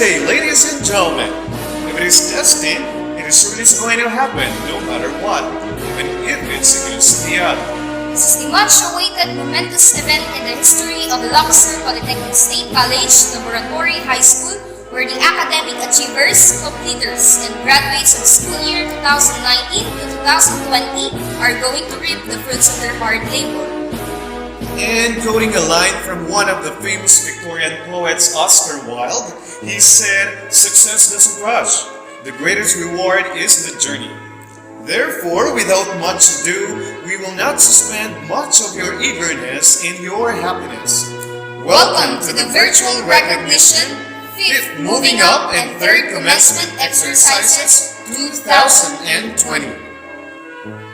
say, ladies and gentlemen, if it is destined, it is really going to happen no matter what, even if it's against the odds. This is the much-awaited momentous event in the history of Luxor Polytechnic State College, Laboratory High School, where the academic achievers, completers, and graduates of the school year 2019 to 2020 are going to reap the fruits of their hard labor. And quoting a line from one of the famous Victorian poets, Oscar Wilde, he said, "Success doesn't rush. The greatest reward is the journey." Therefore, without much ado, we will not suspend much of your eagerness in your happiness. Welcome to the virtual recognition, 5th Moving Up and 3rd Commencement Exercises 2020.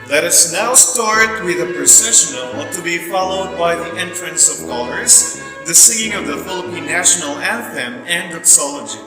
Let us now start with a processional to be followed by the entrance of colors, the singing of the Philippine National Anthem, and doxology.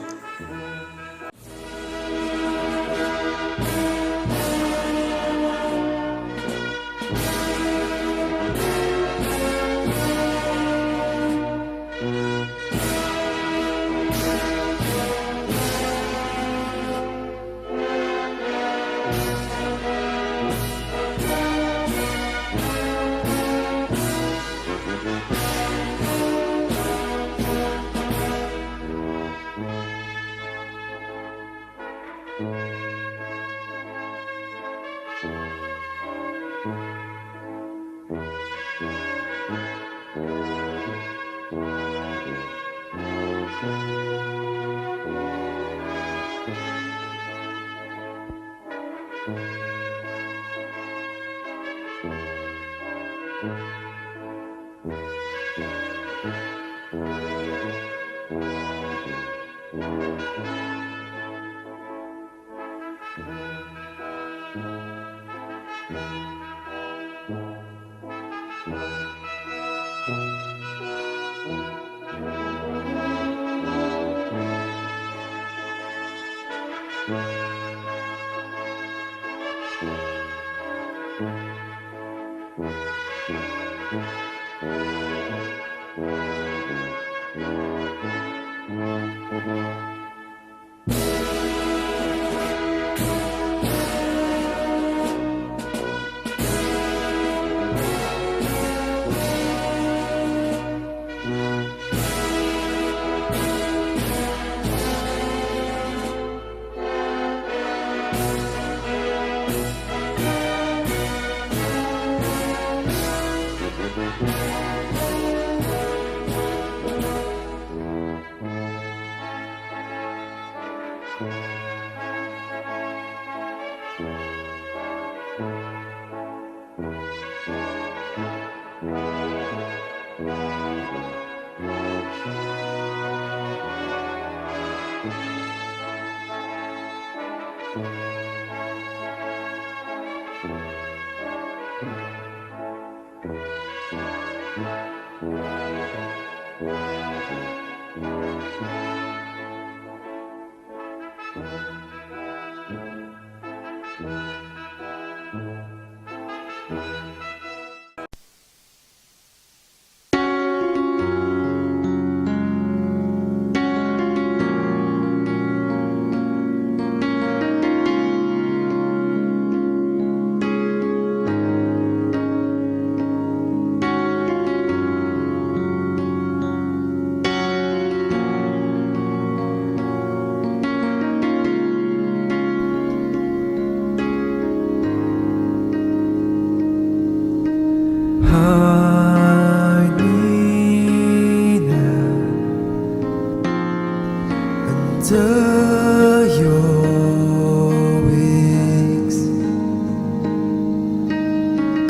Under your wings,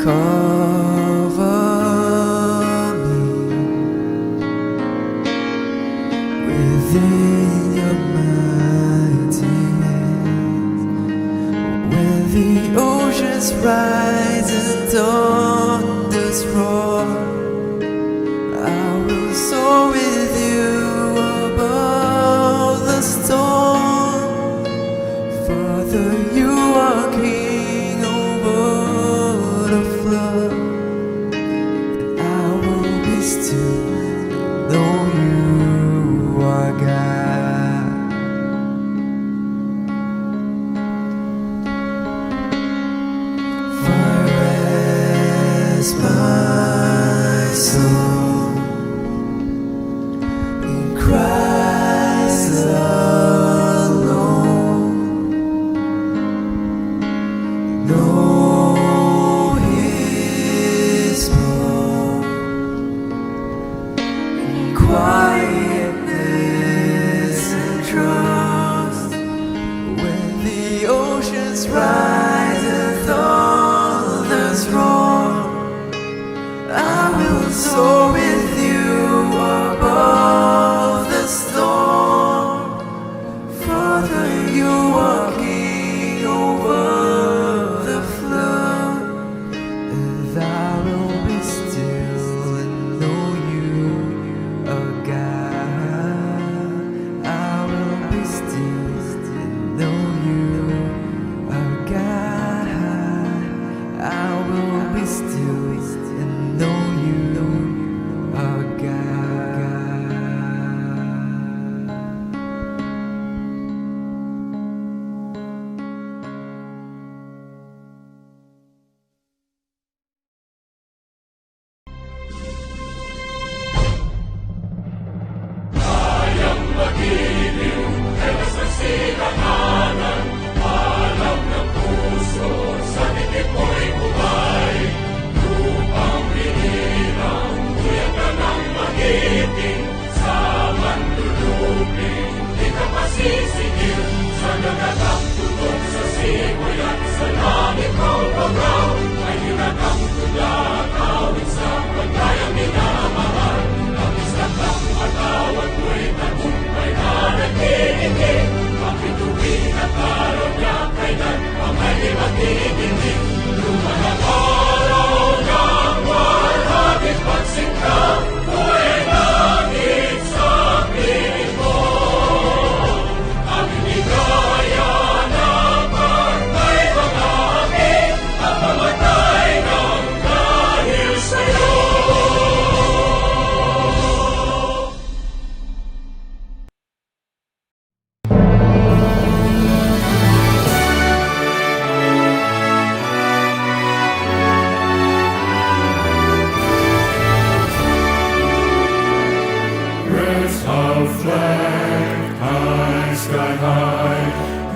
cover me within your mighty hands. When the oceans rise and thunders roar, I will soar with you above the storm. Father, you are king over the flood, and I will be still and know you are God. know His love in quietness and trust. When the oceans rise and thunders roar, I will soar with you above the storm. Father, you are king over the flood, and I will be still and know you are God. I will be still and know you are God. I will be still and know you are God. Rest our flag high, sky high,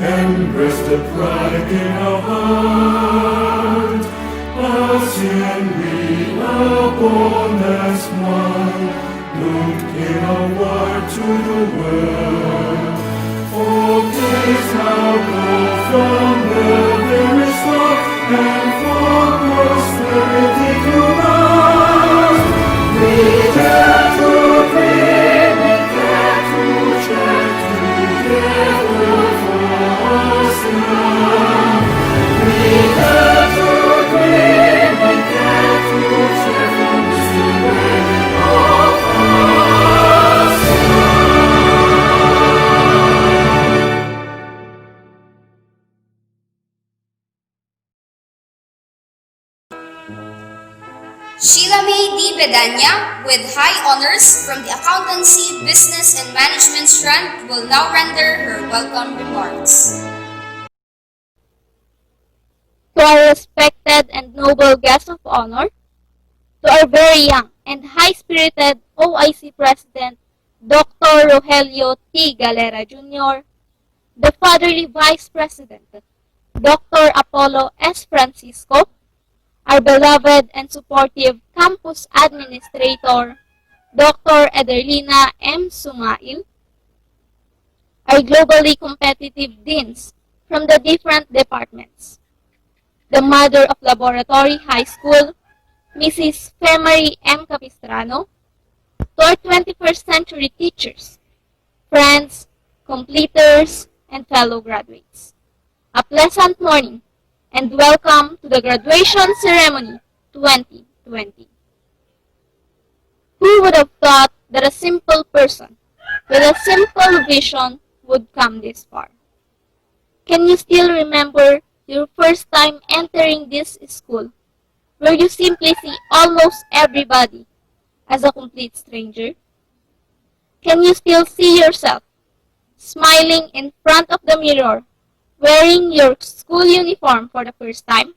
and rest the pride in our heart. Us and we are born as one, look in our word to the world. For peace now go from the very start, and for prosperity to last. We dare to dream, we dare to check together for us now. We dare to dream, we dare to check who's the way of us Sheila May D. Bedanya, with high honors from the Accountancy, Business, and Management strand, will now render her welcome remarks. To our respected and noble guest of honor, to our very young and high-spirited OIC President, Dr. Rogelio T. Galera Jr., the fatherly Vice President, Dr. Apollo S. Francisco, our beloved and supportive Campus Administrator, Dr. Ederlina M. Sumail, our globally competitive deans from the different departments, the mother of Laboratory High School, Mrs. Femary M. Capistrano, to our 21st century teachers, friends, completers, and fellow graduates. A pleasant morning and welcome to the Graduation Ceremony 2020. Who would have thought that a simple person with a simple vision would come this far? Can you still remember your first time entering this school, where you simply see almost everybody as a complete stranger? Can you still see yourself smiling in front of the mirror, wearing your school uniform for the first time?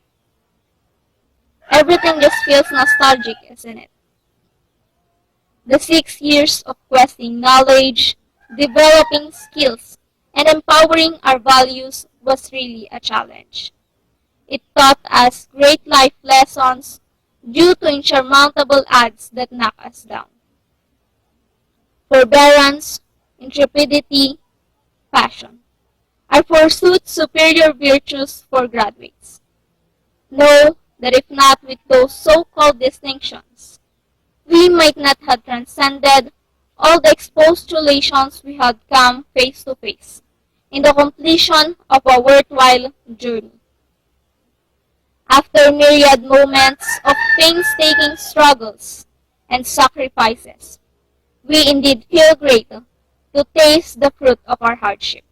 Everything just feels nostalgic, isn't it? The 6 years of questing knowledge, developing skills, and empowering our values was really a challenge. It taught us great life lessons due to insurmountable odds that knock us down. Forbearance, intrepidity, passion are pursued superior virtues for graduates. Know that if not with those so-called distinctions, we might not have transcended all the expostulations we had come face to face in the completion of a worthwhile journey. After myriad moments of painstaking struggles and sacrifices, we indeed feel great to taste the fruit of our hardship.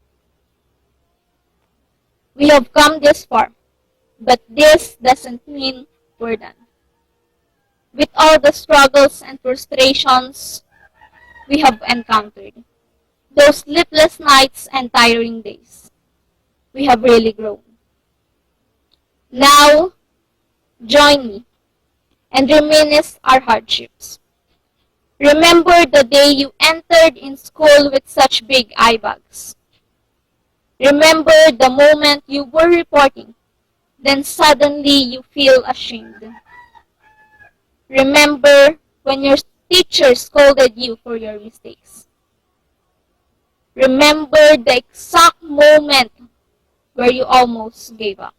We have come this far, but this doesn't mean we're done. With all the struggles and frustrations we have encountered, those sleepless nights and tiring days, we have really grown. Now, join me and reminisce our hardships. Remember the day you entered in school with such big eye bags. Remember the moment you were reporting, then suddenly you feel ashamed. Remember when your teacher scolded you for your mistakes. Remember the exact moment where you almost gave up.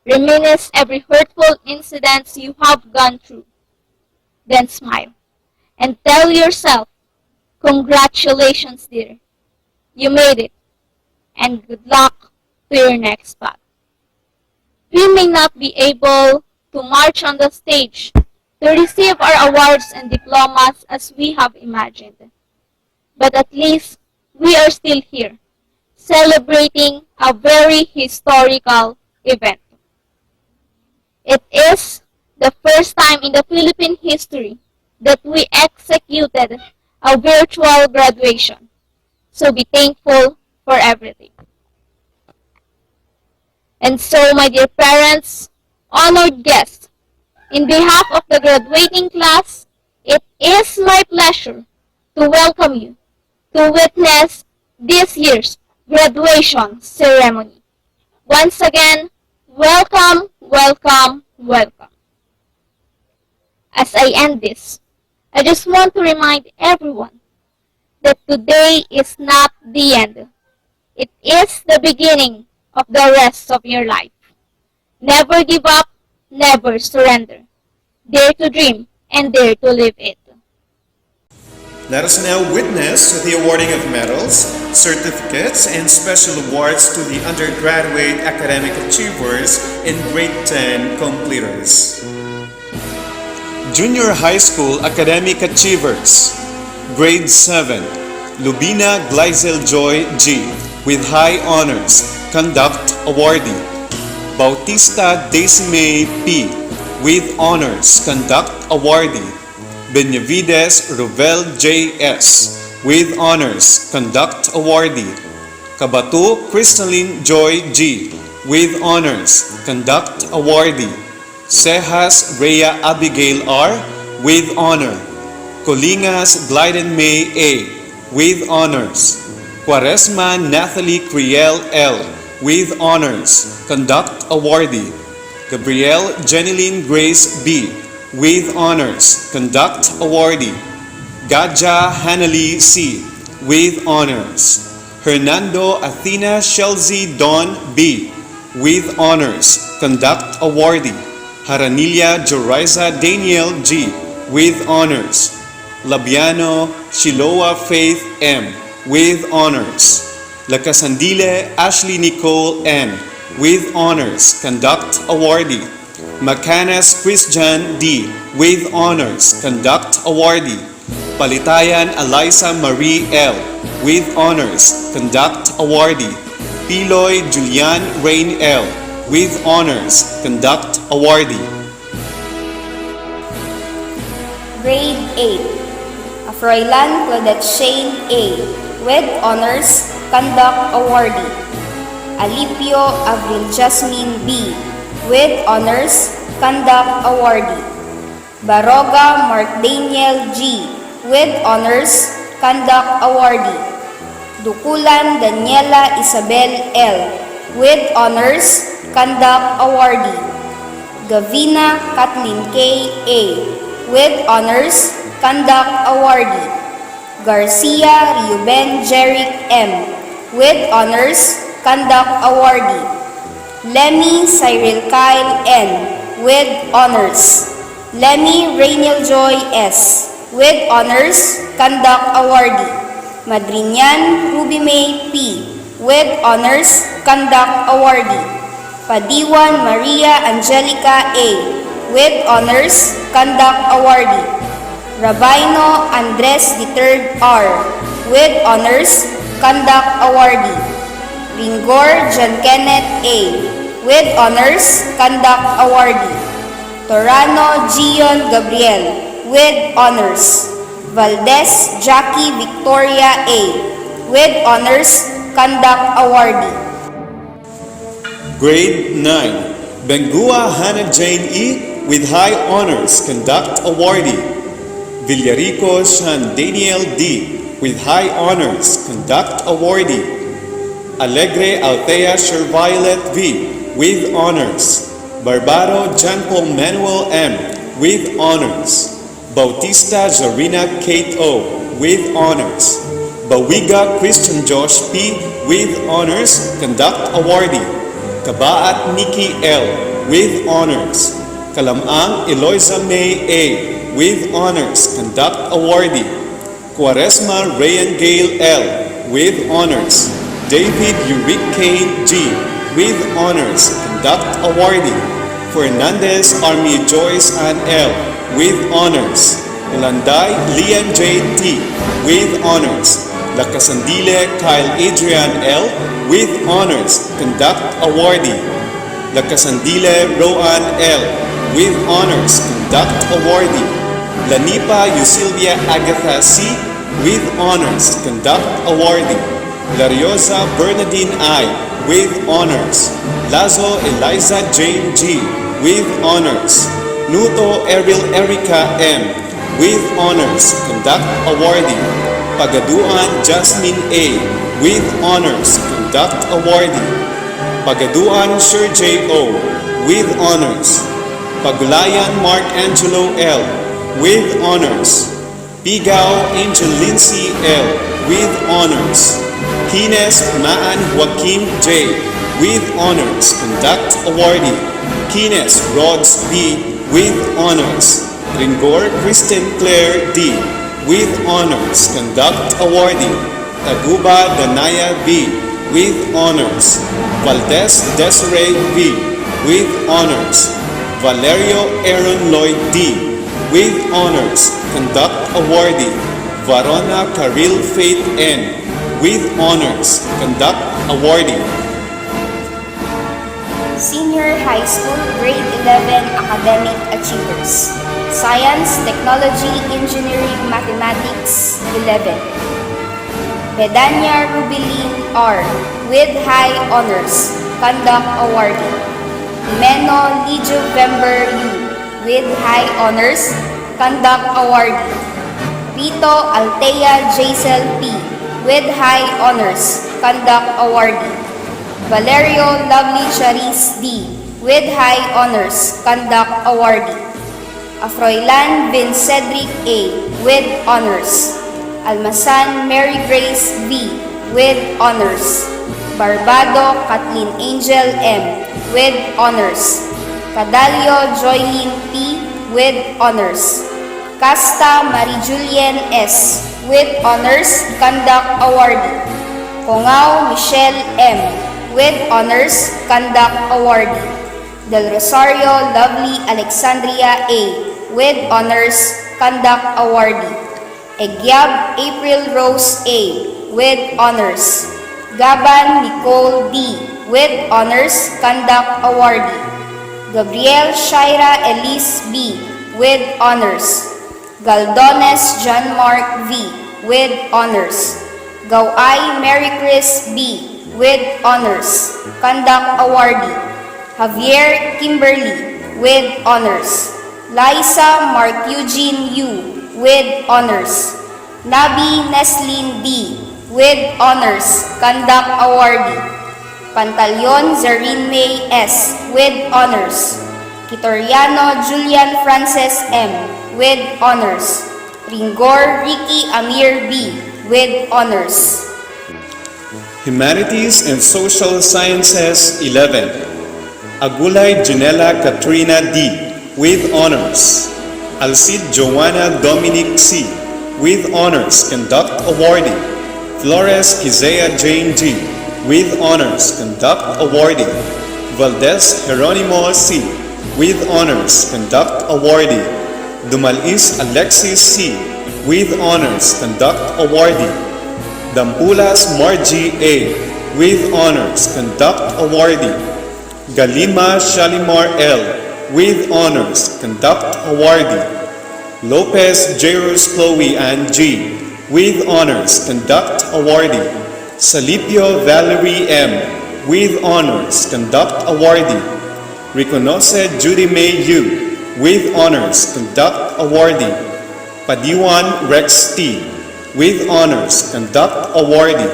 Reminisce every hurtful incident you have gone through. Then smile and tell yourself, congratulations, dear. You made it, and good luck to your next path. We may not be able to march on the stage to receive our awards and diplomas as we have imagined, but at least we are still here, celebrating a very historical event. It is the first time in the Philippine history that we executed a virtual graduation. So be thankful for everything. And so, my dear parents, honored guests, in behalf of the graduating class, it is my pleasure to welcome you to witness this year's graduation ceremony. Once again, welcome, welcome, welcome. As I end this, I just want to remind everyone that today is not the end. It is the beginning of the rest of your life. Never give up, never surrender. Dare to dream and dare to live it. Let us now witness the awarding of medals, certificates, and special awards to the undergraduate academic achievers and grade 10 completers. Junior High School Academic Achievers. Grade 7, Lubina Glyzel Joy G. with high honors, conduct awardee. Bautista Daisy P. with honors, conduct awardee. Benavides Rovel J.S. with honors, conduct awardee. Kabato Crystalline Joy G. with honors, conduct awardee. Sejas Rhea Abigail R. with honor. Colingas Glyden May A. with honors. Quaresma Nathalie Criel L. with honors, conduct awardee. Gabrielle Jeneline Grace B. with honors, conduct awardee. Gadja Hanali C. with honors. Hernando Athena Shelzy Don B. with honors, conduct awardee. Haranilia Joriza Daniel G. with honors. Labiano Shiloah Faith M. with honors. Lacasandile Ashley Nicole N. with honors, conduct awardee. Macanas Christian D. with honors, conduct awardee. Palitayan Eliza Marie L. with honors, conduct awardee. Piloy Julian Rain L. with honors, conduct awardee. Grade 8, Froilan Claudette Shane A. with honors, conduct awardee. Alipio Avril Jasmine B. with honors, conduct awardee. Baroga Mark Daniel G. with honors, conduct awardee. Dukulan Daniela Isabel L. with honors, conduct awardee. Gavina Kathleen K. A. with honors, conduct awardee. Garcia Reuben Jeric M. with honors, conduct awardee. Lemmy Cyril Kyle N. with honors. Lemmy Rainiel Joy S. with honors, conduct awardee. Madrinian Ruby May P. with honors, conduct awardee. Padiwan Maria Angelica A. with honors, conduct awardee. Rabino Andres III R. with honors, conduct awardee. Ringor John Kenneth A. with honors, conduct awardee. Torano Gion Gabriel with honors. Valdez Jackie Victoria A. with honors, conduct awardee. Grade 9, Bengua Hannah Jane E. with high honors, conduct awardee. Villarico Sean Daniel D. with high honors, conduct awardee. Alegre Althea Sherviolet V. with honors. Barbaro John Paul Manuel M. with honors. Bautista Zorina Kate O. with honors. Bawiga Christian Josh P. with honors, conduct awardee. Kabaat Nikki L. with honors. Kalamang Eloisa May A. with honors, conduct awardee. Quaresma Rayan Gale L. with honors. David Uric Kane G. with honors, conduct awardee. Fernandez Army Joyce Ann L. with honors. Landay Lian J. T. with honors. Lacasandile Kyle Adrian L. with honors, conduct awardee. Lacasandile Roan L. with honors, conduct awardee. Lanipa Yusilvia Agatha C. with honors, conduct awardee. Lariosa Bernadine I. with honors. Lazo Eliza Jane G. with honors. Nuto Eril Erica M. with honors, conduct awardee. Pagaduan Jasmine A. with honors, conduct awardee. Pagaduan Sir J. O. with honors. Pagulayan Mark Angelo L. with honors. Pigao Angel Lindsay L. with honors. Kines Maan Joaquim J. with honors, conduct awardee. Kines Rods B. with honors. Ringor Kristen Claire D. with honors, conduct awardee. Taguba Danaya V. with honors. Valdez Desiree V. with honors. Valerio Aaron Lloyd D. with honors, conduct awardee. Varona Karil Faith N. with honors, conduct awardee. Senior High School Grade 11 Academic Achievers. Science, Technology, Engineering, Mathematics 11. Bedania Rubilin R. with high honors, conduct awardee. Meno Ligio Vember U. with high honors, conduct awardee. Pito Altea Jaisel P. with high honors, conduct awardee. Valerio Lovely Charis D. with high honors, conduct awardee. Afroilan Vin Cedric A. with honors. Almasan Mary Grace V. with honors. Barbado Kathleen Angel M. with honors. Cadalio Joylyn P. with honors. Casta Marie Julien S. with honors, conduct awardee. Congao Michelle M. with honors, conduct awardee. Del Rosario Lovely Alexandria A. with honors, conduct awardee. Egyab April Rose A. with honors. Gaban Nicole D. with honors, conduct awardee. Gabriel Shaira Elise B. with honors. Galdones John Mark V. with honors. Gawai Mary Chris B. with honors, conduct awardee. Javier Kimberly with honors. Liza Mark Eugene U. with honors. Nabi Neslin D. with honors, conduct awardee. Pantaleon Zarine May S. with honors. Kitoriano Julian Frances M. with honors. Ringor Ricky Amir B. with honors. Humanities and Social Sciences 11. Agulay Junela Katrina D. with honors. Alcid Joanna Dominic C. with honors, conduct awardee. Flores Kizea Jane G. with honors, conduct awardee. Valdez Jeronimo C. with honors, conduct awardee. Dumalis Alexis C. with honors, conduct awardee. Dampulas Margie A. with honors, conduct awardee. Galima Shalimar L. with honors, conduct awardee. Lopez Jairus Chloe Ann G. with honors, conduct awardee. Salipio Valerie M. with honors, conduct awardee. Reconoce Judy May U. with honors, conduct awardee. Padiwan Rex T. with honors, conduct awardee.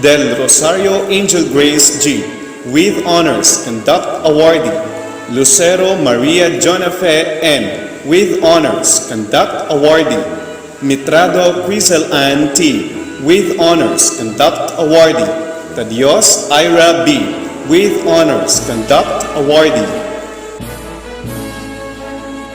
Del Rosario Angel Grace G. with honors, conduct awardee. Lucero Maria Jonafe N. with honors, conduct awardee. Mitrado Crisel Ann T. with honors, conduct awardee. Tadios Ira B. with honors, conduct awardee.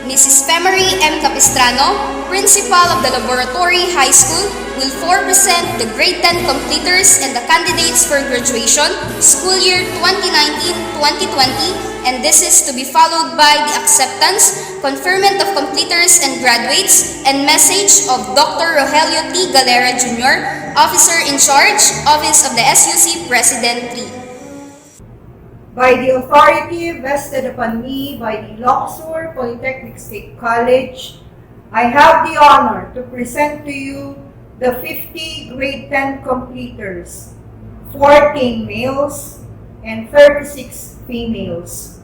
Mrs. Femery M. Capistrano, Principal of the Laboratory High School, will present the grade 10 completers and the candidates for graduation, school year 2019-2020, and this is to be followed by the acceptance, conferment of completers and graduates, and message of Dr. Rogelio T. Galera Jr., Officer in Charge, Office of the SUC President 3. By the authority vested upon me by the Ilocos Polytechnic State College, I have the honor to present to you the 50 grade 10 completers, 14 males and 36 females,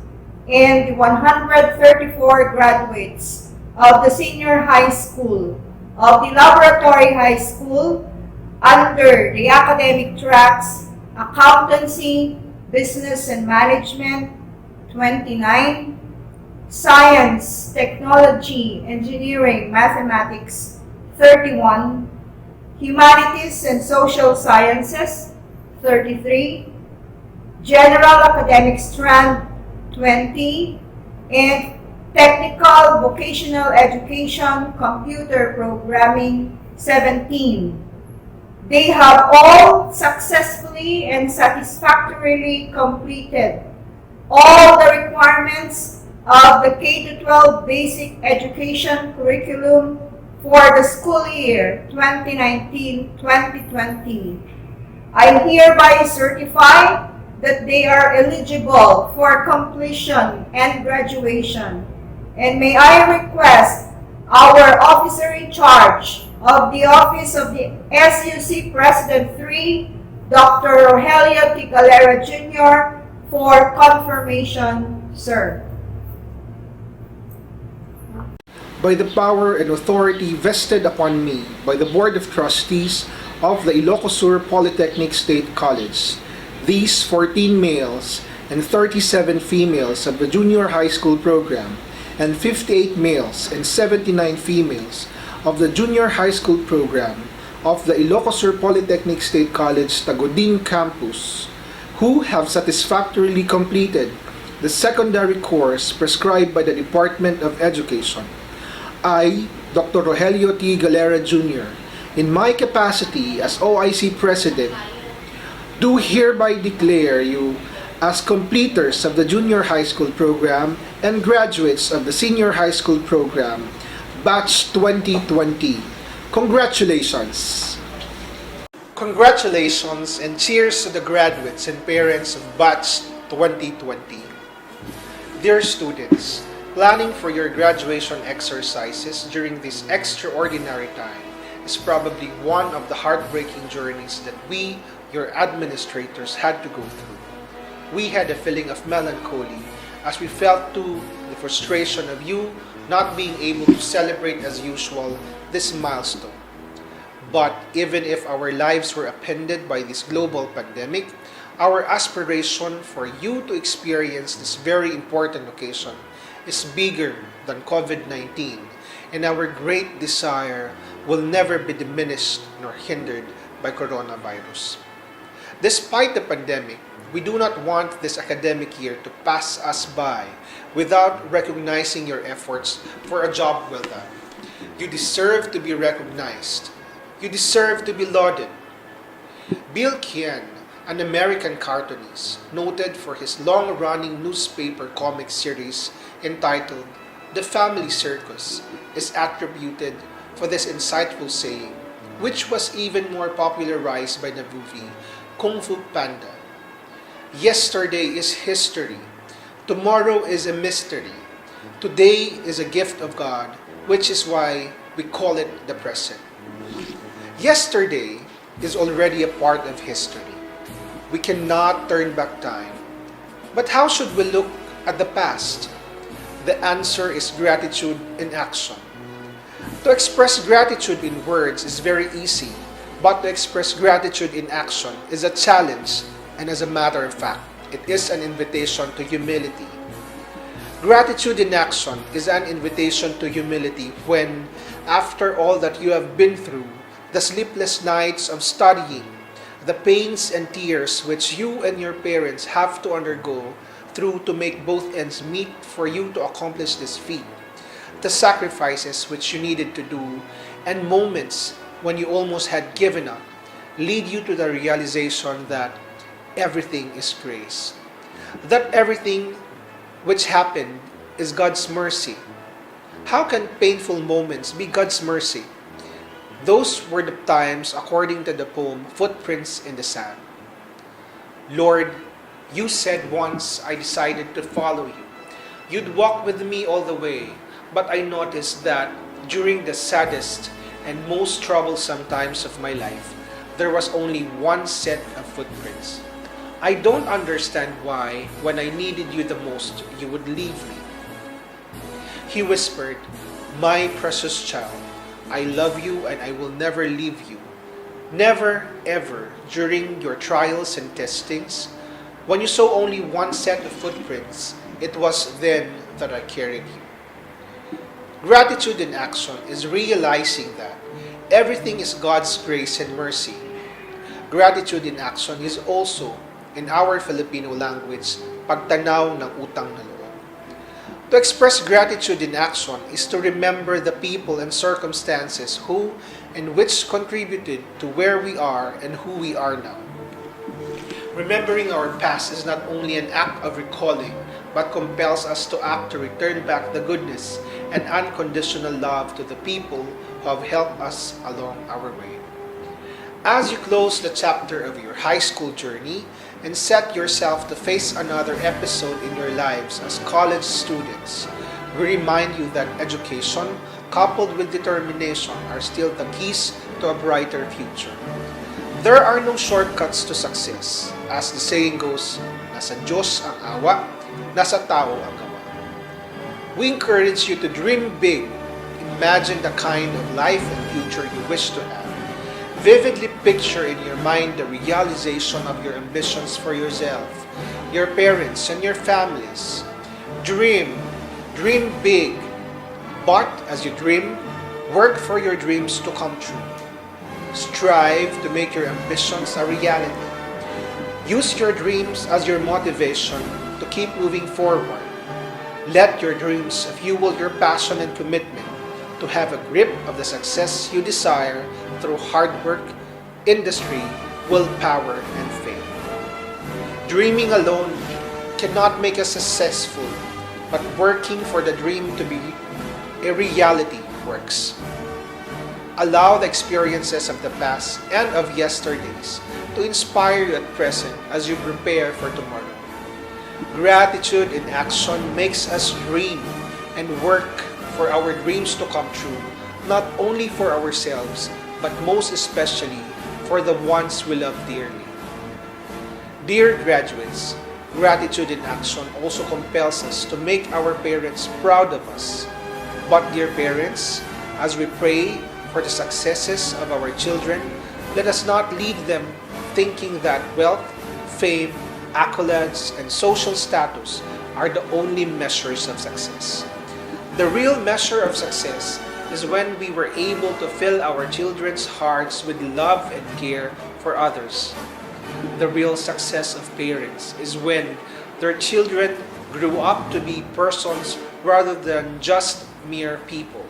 and the 134 graduates of the senior high school of the Laboratory High School under the academic tracks Accountancy, Business and Management, 29, Science, Technology, Engineering, Mathematics, 31, Humanities and Social Sciences, 33, General Academic Strand, 20, and Technical Vocational Education, Computer Programming, 17. They have all successfully and satisfactorily completed all the requirements of the K-12 Basic Education Curriculum for the school year 2019-2020. I hereby certify that they are eligible for completion and graduation. And may I request our officer in charge of the Office of the SUC President 3, Dr. Rogelio T. Galera Jr., for confirmation, sir. By the power and authority vested upon me by the Board of Trustees of the Ilocos Polytechnic State College, these 14 males and 37 females of the junior high school program and 58 males and 79 females of the junior high school program of the Ilocos Polytechnic State College Tagudin campus, who have satisfactorily completed the secondary course prescribed by the Department of Education. I, Dr. Rogelio T. Galera Jr., in my capacity as OIC President, do hereby declare you as completers of the junior high school program and graduates of the senior high school program, Batch 2020. Congratulations! Congratulations and cheers to the graduates and parents of Batch 2020. Dear students, planning for your graduation exercises during this extraordinary time is probably one of the heartbreaking journeys that we, your administrators, had to go through. We had a feeling of melancholy as we felt too the frustration of you not being able to celebrate as usual this milestone. But even if our lives were upended by this global pandemic, Our aspiration for you to experience this very important occasion is bigger than COVID-19, and our great desire will never be diminished nor hindered by coronavirus. Despite the pandemic, we do not want this academic year to pass us by without recognizing your efforts for a job well done. You deserve to be recognized. You deserve to be lauded. Bill Kien, an American cartoonist, noted for his long-running newspaper comic series entitled The Family Circus, is attributed for this insightful saying, which was even more popularized by the movie Kung Fu Panda. Yesterday is history. Tomorrow is a mystery. Today is a gift of God, which is why we call it the present. Yesterday is already a part of history. We cannot turn back time. But how should we look at the past? The answer is gratitude in action. To express gratitude in words is very easy, but to express gratitude in action is a challenge, and as a matter of fact, it is an invitation to humility. Gratitude in action is an invitation to humility when, after all that you have been through, the sleepless nights of studying, the pains and tears which you and your parents have to undergo through to make both ends meet for you to accomplish this feat, the sacrifices which you needed to do, and moments when you almost had given up, lead you to the realization that everything is grace. That everything which happened is God's mercy. How can painful moments be God's mercy? Those were the times, according to the poem Footprints in the Sand. Lord, you said once I decided to follow you. You'd walk with me all the way, but I noticed that during the saddest and most troublesome times of my life, there was only one set of footprints. I don't understand why, when I needed you the most, you would leave me. He whispered, "My precious child, I love you and I will never leave you. Never, ever, during your trials and testings, when you saw only one set of footprints, it was then that I carried you." Gratitude in action is realizing that everything is God's grace and mercy. Gratitude in action is also, in our Filipino language, pagtanaw ng utang na loob. To express gratitude in action is to remember the people and circumstances who and which contributed to where we are and who we are now. Remembering our past is not only an act of recalling, but compels us to act to return back the goodness and unconditional love to the people who have helped us along our way. As you close the chapter of your high school journey and set yourself to face another episode in your lives as college students, we remind you that education, coupled with determination, are still the keys to a brighter future. There are no shortcuts to success. As the saying goes, nasa Diyos ang awa, nasa tao ang gawa. We encourage you to dream big. Imagine the kind of life and future you wish to have. Vividly picture in your mind the realization of your ambitions for yourself, your parents, and your families. Dream big. But as you dream, work for your dreams to come true. Strive to make your ambitions a reality. Use your dreams as your motivation to keep moving forward. Let your dreams fuel your passion and commitment to have a grip of the success you desire through hard work, industry, willpower, and faith. Dreaming alone cannot make us successful, but working for the dream to be a reality works. Allow the experiences of the past and of yesterdays to inspire you at present as you prepare for tomorrow. Gratitude in action makes us dream and work for our dreams to come true, not only for ourselves, but most especially for the ones we love dearly. Dear graduates, gratitude in action also compels us to make our parents proud of us. But dear parents, as we pray for the successes of our children, let us not lead them thinking that wealth, fame, accolades, and social status are the only measures of success. The real measure of success is when we were able to fill our children's hearts with love and care for others. The real success of parents is when their children grew up to be persons rather than just mere people.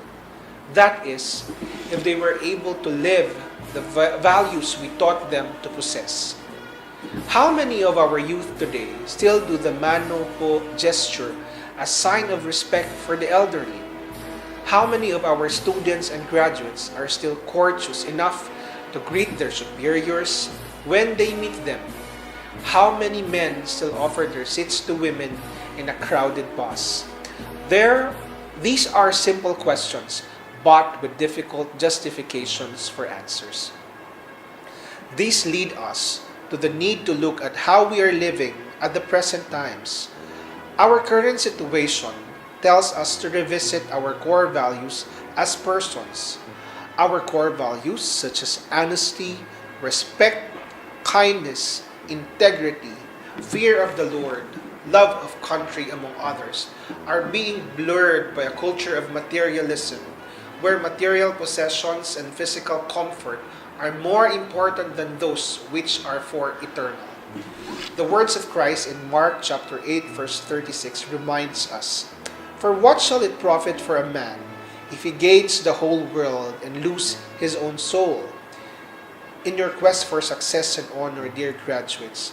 That is, if they were able to live the values we taught them to possess. How many of our youth today still do the mano po gesture as sign of respect for the elderly? How many of our students and graduates are still courteous enough to greet their superiors when they meet them? How many men still offer their seats to women in a crowded bus? These are simple questions, but with difficult justifications for answers. These lead us to the need to look at how we are living at the present times. Our current situation tells us to revisit our core values as persons. Our core values such as honesty, respect, kindness, integrity, fear of the Lord, love of country, among others, are being blurred by a culture of materialism, where material possessions and physical comfort are more important than those which are for eternal. The words of Christ in Mark chapter 8 verse 36 reminds us, "For what shall it profit for a man if he gains the whole world and lose his own soul?" In your quest for success and honor, dear graduates,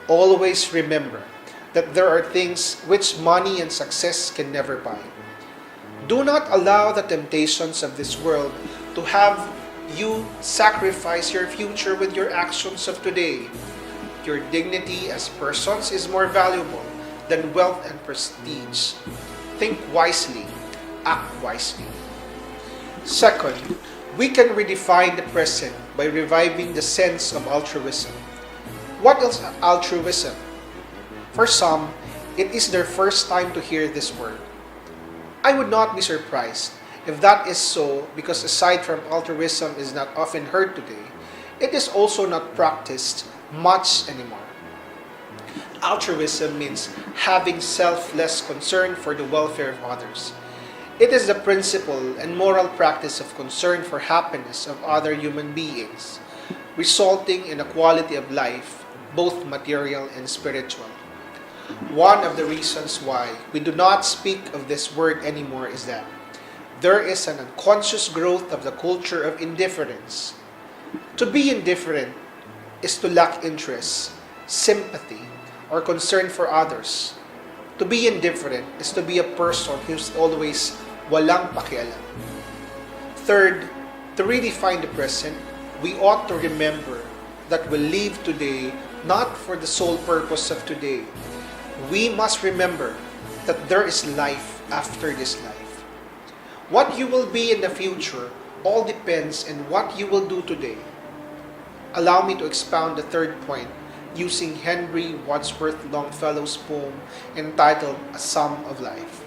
always remember that there are things which money and success can never buy. Do not allow the temptations of this world to have you sacrifice your future with your actions of today. Your dignity as persons is more valuable than wealth and prestige. Think wisely, act wisely. Second, we can redefine the present by reviving the sense of altruism. What is altruism? For some, it is their first time to hear this word. I would not be surprised if that is so, because aside from altruism is not often heard today, it is also not practiced much anymore. Altruism means having selfless concern for the welfare of others. It is the principle and moral practice of concern for happiness of other human beings, resulting in a quality of life, both material and spiritual. One of the reasons why we do not speak of this word anymore is that there is an unconscious growth of the culture of indifference. To be indifferent is to lack interest, sympathy, or concern for others. To be indifferent is to be a person who's always walang pakialam. Third, to redefine the present, we ought to remember that we live today not for the sole purpose of today. We must remember that there is life after this life. What you will be in the future all depends on what you will do today. Allow me to expound the third point using Henry Wadsworth Longfellow's poem entitled A Sum of Life.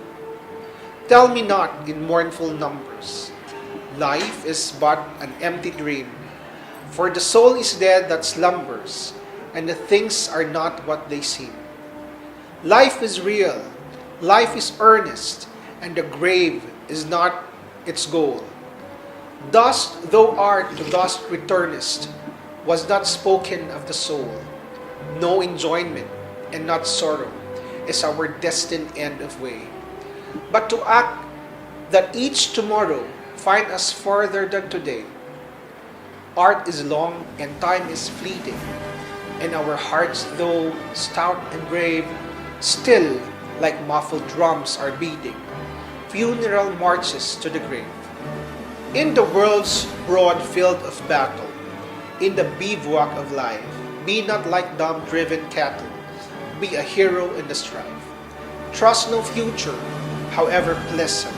Tell me not in mournful numbers, life is but an empty dream, for the soul is dead that slumbers, and the things are not what they seem. Life is real, life is earnest, and the grave is not its goal. Dust thou art, to dust returnest, was not spoken of the soul. No enjoyment and not sorrow is our destined end of way. But to act that each tomorrow find us farther than today. Art is long and time is fleeting, and our hearts, though stout and brave, still like muffled drums are beating funeral marches to the grave. In the world's broad field of battle, in the bivouac of life, be not like dumb-driven cattle, be a hero in the strife. Trust no future, however pleasant,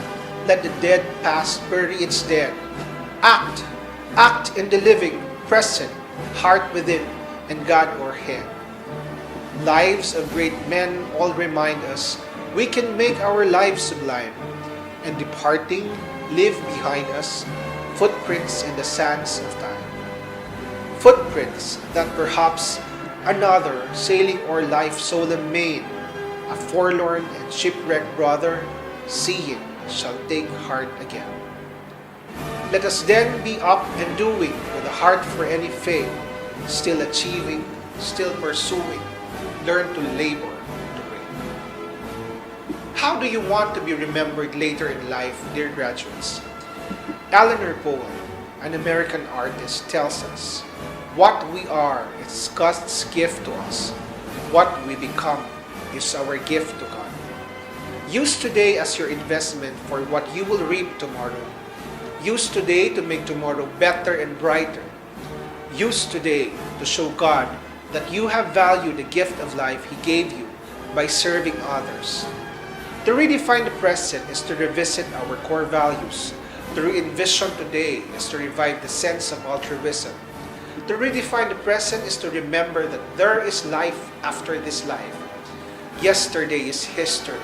let the dead past bury its dead. Act in the living, present, heart within, and God o'erhead. Lives of great men all remind us we can make our lives sublime, and departing, leave behind us footprints in the sands of time. Footprints that perhaps Another, sailing o'er life's solemn main, a forlorn and shipwrecked brother, seeing, shall take heart again. Let us then be up and doing, with a heart for any fate, still achieving, still pursuing, learn to labor, to reign. How do you want to be remembered later in life, dear graduates? Eleanor Poe, an American artist, tells us, what we are is God's gift to us. What we become is our gift to God. Use today as your investment for what you will reap tomorrow. Use today to make tomorrow better and brighter. Use today to show God that you have valued the gift of life He gave you by serving others. To redefine the present is to revisit our core values. To re-envision today is to revive the sense of altruism. To redefine the present is to remember that there is life after this life. Yesterday is history.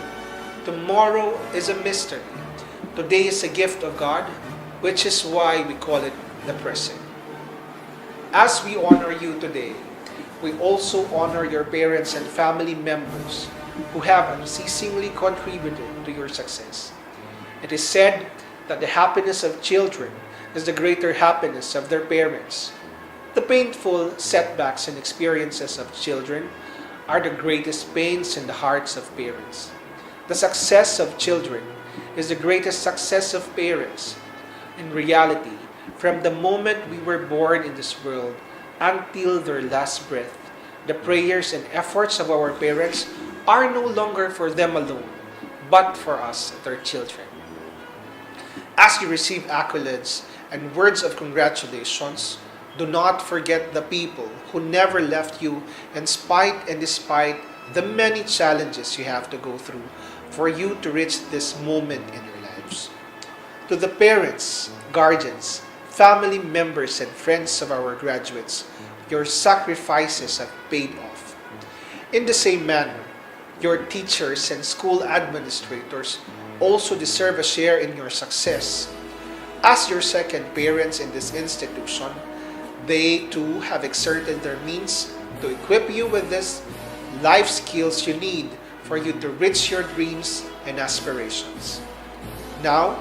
Tomorrow is a mystery. Today is a gift of God, which is why we call it the present. As we honor you today, we also honor your parents and family members who have unceasingly contributed to your success. It is said that the happiness of children is the greater happiness of their parents. The painful setbacks and experiences of children are the greatest pains in the hearts of parents. The success of children is the greatest success of parents. In reality, from the moment we were born in this world until their last breath, the prayers and efforts of our parents are no longer for them alone, but for us, their children. As you receive accolades and words of congratulations, do not forget the people who never left you in spite and despite the many challenges you have to go through for you to reach this moment in your lives. To the parents, guardians, family members, and friends of our graduates, your sacrifices have paid off. In the same manner, your teachers and school administrators also deserve a share in your success. As your second parents in this institution, they too have exerted their means to equip you with these life skills you need for you to reach your dreams and aspirations. Now,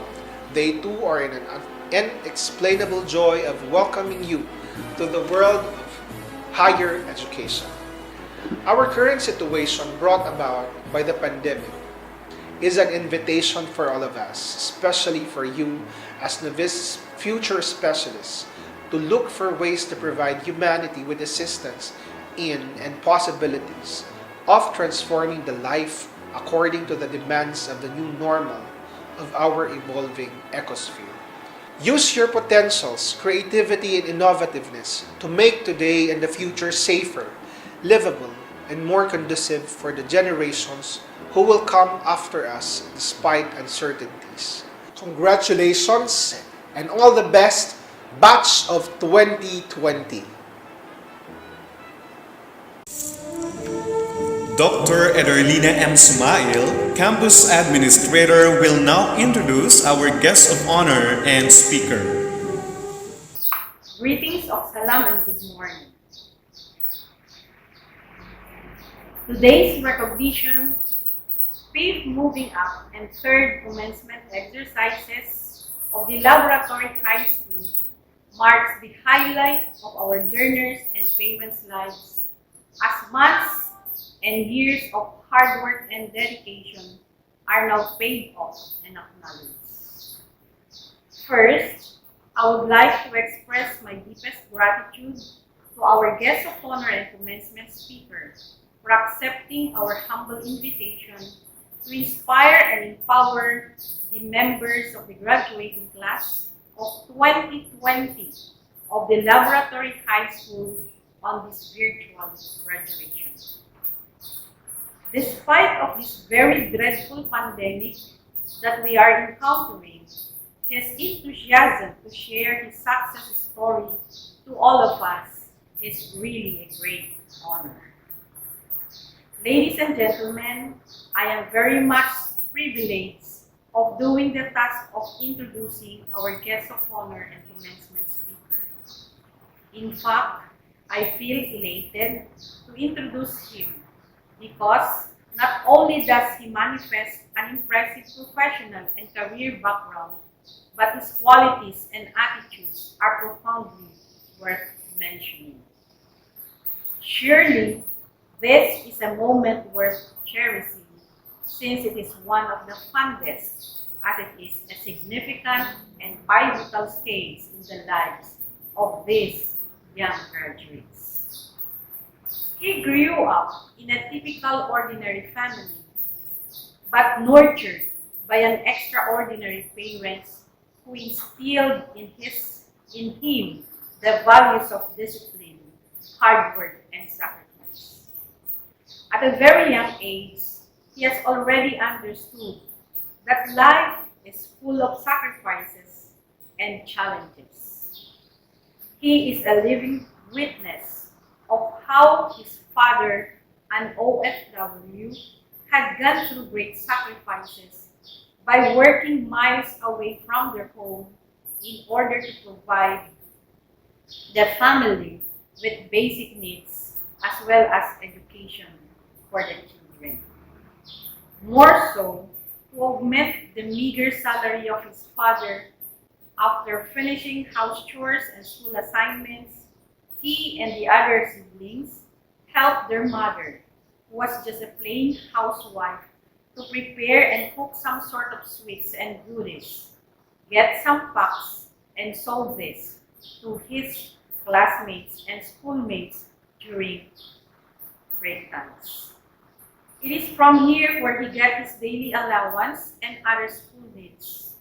they too are in an unexplainable joy of welcoming you to the world of higher education. Our current situation brought about by the pandemic is an invitation for all of us, especially for you as novice future specialists, to look for ways to provide humanity with assistance in and possibilities of transforming the life according to the demands of the new normal of our evolving ecosphere. Use your potentials, creativity, and innovativeness to make today and the future safer, livable, and more conducive for the generations who will come after us despite uncertainties. Congratulations and all the best, Batch of 2020. Dr. Ederlina M. Sumail, Campus Administrator, will now introduce our guest of honor and speaker. Greetings of salam and good morning. Today's recognition, fifth moving up and third commencement exercises of the Laboratory High School marks the highlight of our learners and parents' lives as months and years of hard work and dedication are now paid off and acknowledged. First, I would like to express my deepest gratitude to our guest of honor and commencement speaker for accepting our humble invitation to inspire and empower the members of the graduating class of 2020 of the Laboratory High School on this virtual graduation. Despite of this very dreadful pandemic that we are encountering, his enthusiasm to share his success story to all of us is really a great honor. Ladies and gentlemen, I am very much privileged of doing the task of introducing our guest of honor and commencement speaker. In fact, I feel elated to introduce him because not only does he manifest an impressive professional and career background, but his qualities and attitudes are profoundly worth mentioning. Surely, this is a moment worth cherishing since it is one of the fondest, as it is a significant and pivotal stage in the lives of these young graduates. He grew up in a typical ordinary family, but nurtured by an extraordinary parents who instilled in him the values of discipline, hard work, and sacrifice. At a very young age, he has already understood that life is full of sacrifices and challenges. He is a living witness of how his father, an OFW, had gone through great sacrifices by working miles away from their home in order to provide the family with basic needs as well as education for the children. More so, to augment the meager salary of his father, after finishing house chores and school assignments, he and the other siblings helped their mother, who was just a plain housewife, to prepare and cook some sort of sweets and goodies, get some packs, and sold this to his classmates and schoolmates during break times. It is from here where he got his daily allowance and other school needs.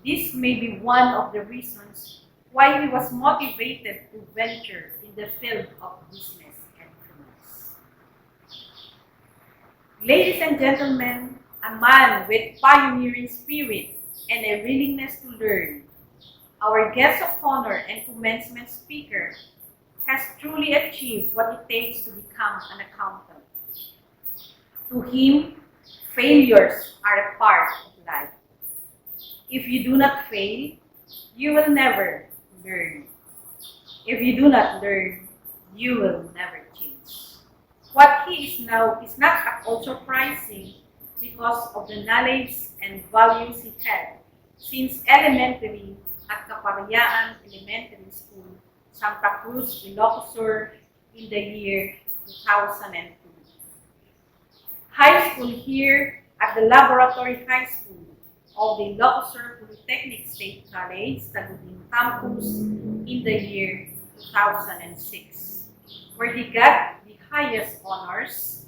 This may be one of the reasons why he was motivated to venture in the field of business and finance. Ladies and gentlemen, a man with pioneering spirit and a willingness to learn, our guest of honor and commencement speaker has truly achieved what it takes to become an accountant. To him, failures are a part of life. If you do not fail, you will never learn. If you do not learn, you will never change. What he is now is not at all surprising because of the knowledge and values he had since elementary at Kaparayaan Elementary School, Santa Cruz, Ilocos in the year 2002. High school here at the Laboratory High School of the Ilocos Polytechnic State College, Tagudin campus in the year 2006, where he got the highest honors,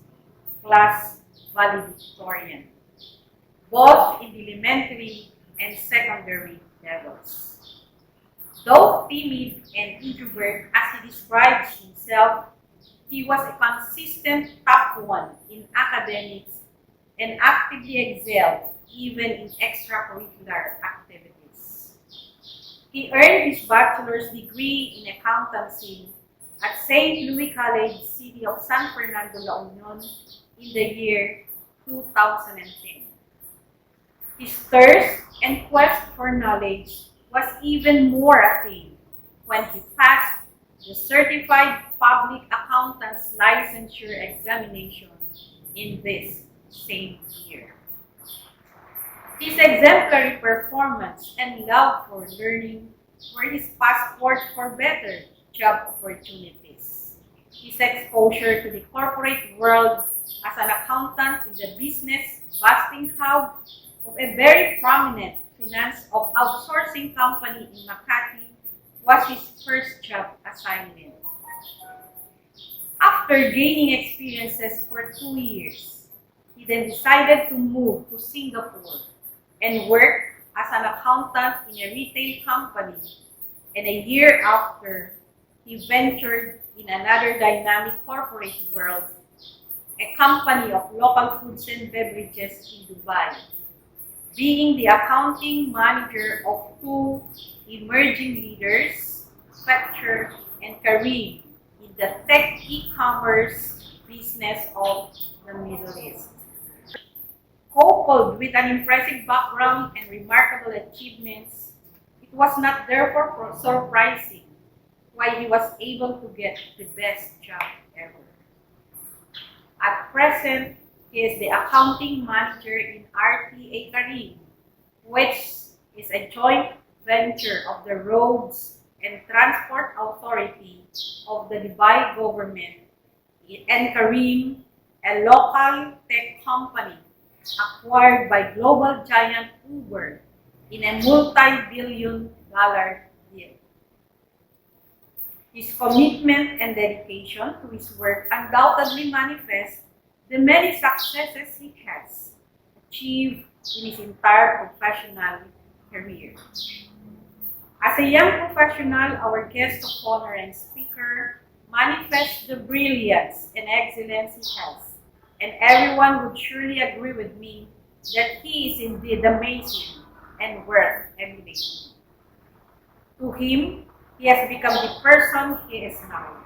class valedictorian, both in the elementary and secondary levels. Though timid and introvert as he describes himself, he was a consistent top one in academics and actively excelled even in extracurricular activities. He earned his bachelor's degree in accountancy at St. Louis College, City of San Fernando, La Union in the year 2010. His thirst and quest for knowledge was even more attained when he passed the Certified Public Accountant's Licensure Examination in this same year. His exemplary performance and love for learning were his passport for better job opportunities. His exposure to the corporate world as an accountant in the business busting hub of a very prominent finance of outsourcing company in Makati was his first job assignment. After gaining experiences for 2 years, he then decided to move to Singapore and work as an accountant in a retail company, and a year after, he ventured in another dynamic corporate world, a company of local foods and beverages in Dubai, being the accounting manager of 2 emerging leaders, Fletcher and Kareem, in the tech e-commerce business of the Middle East. Coupled with an impressive background and remarkable achievements, it was not therefore surprising why he was able to get the best job ever. At present, he is the accounting manager in RTA Karim, which is a joint venture of the Roads and Transport Authority of the Dubai government and Karim, a local tech company acquired by global giant Uber in a multi-billion-dollar deal. His commitment and dedication to his work undoubtedly manifest the many successes he has achieved in his entire professional career. As a young professional, our guest of honor and speaker manifests the brilliance and excellence he has, and everyone would surely agree with me that he is indeed amazing and worth emulating. To him, he has become the person he is now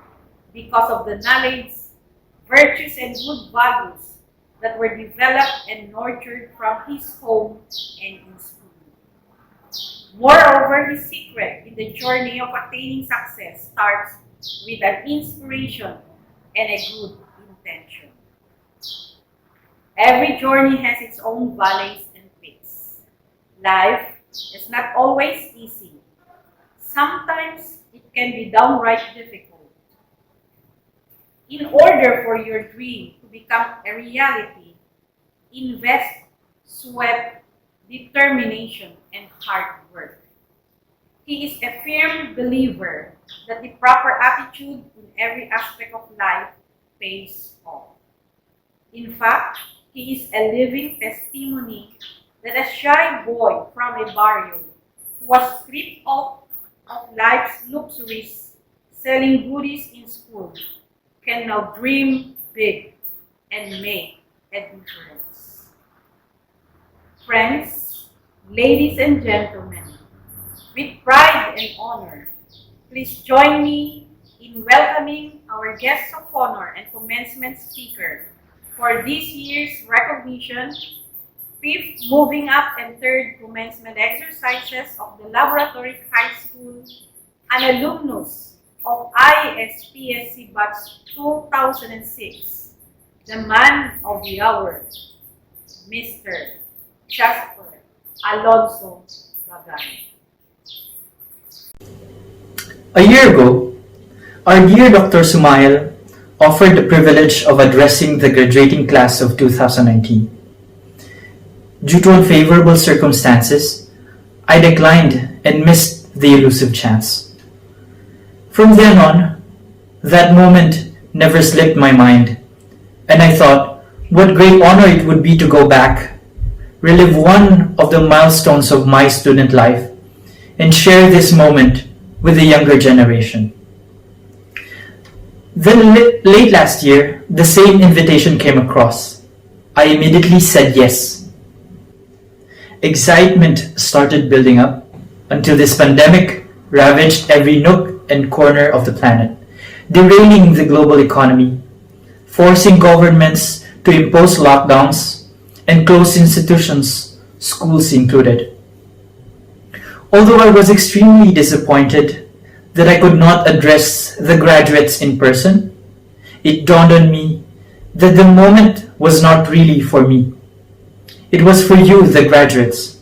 because of the knowledge, virtues, and good values that were developed and nurtured from his home and in school. Moreover, his secret in the journey of attaining success starts with an inspiration and a good intention. Every journey has its own valleys and peaks. Life is not always easy. Sometimes it can be downright difficult. In order for your dream to become a reality, invest, sweat, determination, and hard work. He is a firm believer that the proper attitude in every aspect of life pays off. In fact, he is a living testimony that a shy boy from a barrio who was stripped of life's luxuries, selling goodies in school, can now dream big and make a difference. Friends, ladies and gentlemen, with pride and honor, please join me in welcoming our guest of honor and commencement speaker for this year's recognition, 5th Moving Up and 3rd Commencement Exercises of the Laboratory High School, an alumnus of Ispsc Batch 2006, the man of the hour, Mr. Jasper Alonso Bagay. A year ago, our dear Dr. Sumail offered the privilege of addressing the graduating class of 2019. Due to unfavorable circumstances, I declined and missed the elusive chance. From then on, that moment never slipped my mind, and I thought what great honor it would be to go back, relive one of the milestones of my student life, and share this moment with the younger generation. Then late last year, the same invitation came across. I immediately said yes. Excitement started building up until this pandemic ravaged every nook and corner of the planet, derailing the global economy, forcing governments to impose lockdowns and close institutions, schools included. Although I was extremely disappointed that I could not address the graduates in person, it dawned on me that the moment was not really for me. It was for you, the graduates,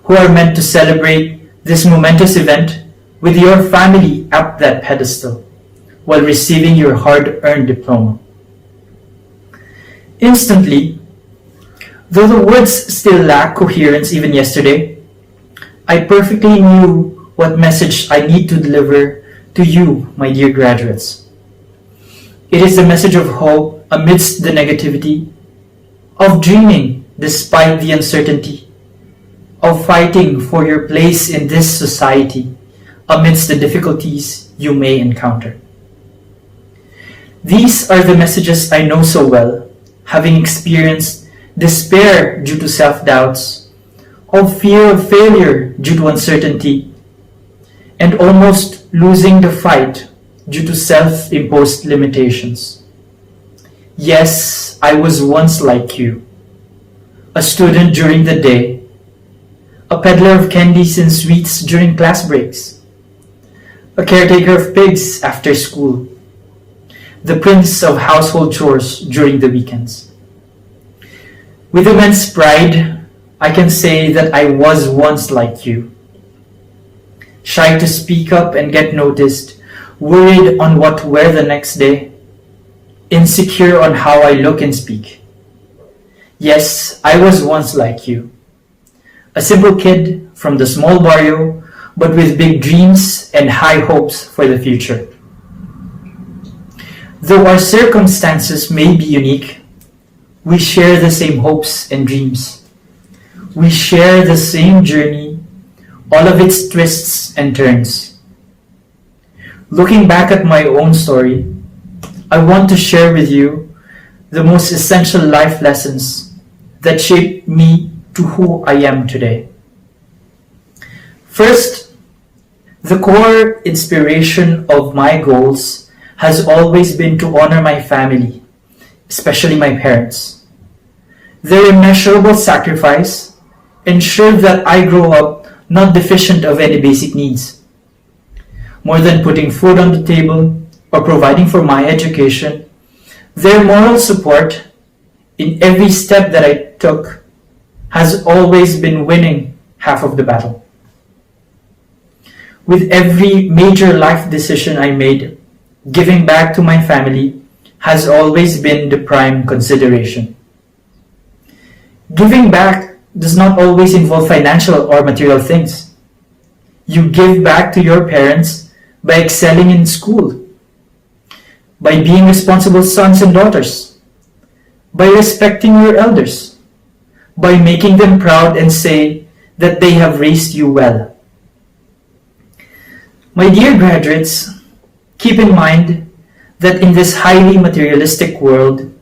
who are meant to celebrate this momentous event with your family at that pedestal while receiving your hard-earned diploma. Instantly, though the words still lack coherence even yesterday, I perfectly knew what message I need to deliver to you, my dear graduates. It is the message of hope amidst the negativity, of dreaming despite the uncertainty, of fighting for your place in this society amidst the difficulties you may encounter. These are the messages I know so well, having experienced despair due to self-doubts, of fear of failure due to uncertainty, and almost losing the fight due to self-imposed limitations. Yes, I was once like you, a student during the day, a peddler of candies and sweets during class breaks, a caretaker of pigs after school, the prince of household chores during the weekends. With immense pride, I can say that I was once like you. Shy to speak up and get noticed, worried on what to wear the next day, insecure on how I look and speak. Yes, I was once like you. A simple kid from the small barrio, but with big dreams and high hopes for the future. Though our circumstances may be unique, we share the same hopes and dreams. We share the same journey, all of its twists and turns. Looking back at my own story, I want to share with you the most essential life lessons that shaped me to who I am today. First, the core inspiration of my goals has always been to honor my family, especially my parents. Their immeasurable sacrifice ensured that I grow up not deficient of any basic needs. More than putting food on the table or providing for my education, their moral support in every step that I took has always been winning half of the battle. With every major life decision I made, giving back to my family has always been the prime consideration. Giving back does not always involve financial or material things. You give back to your parents by excelling in school, by being responsible sons and daughters, by respecting your elders, by making them proud and say that they have raised you well. My dear graduates, keep in mind that in this highly materialistic world,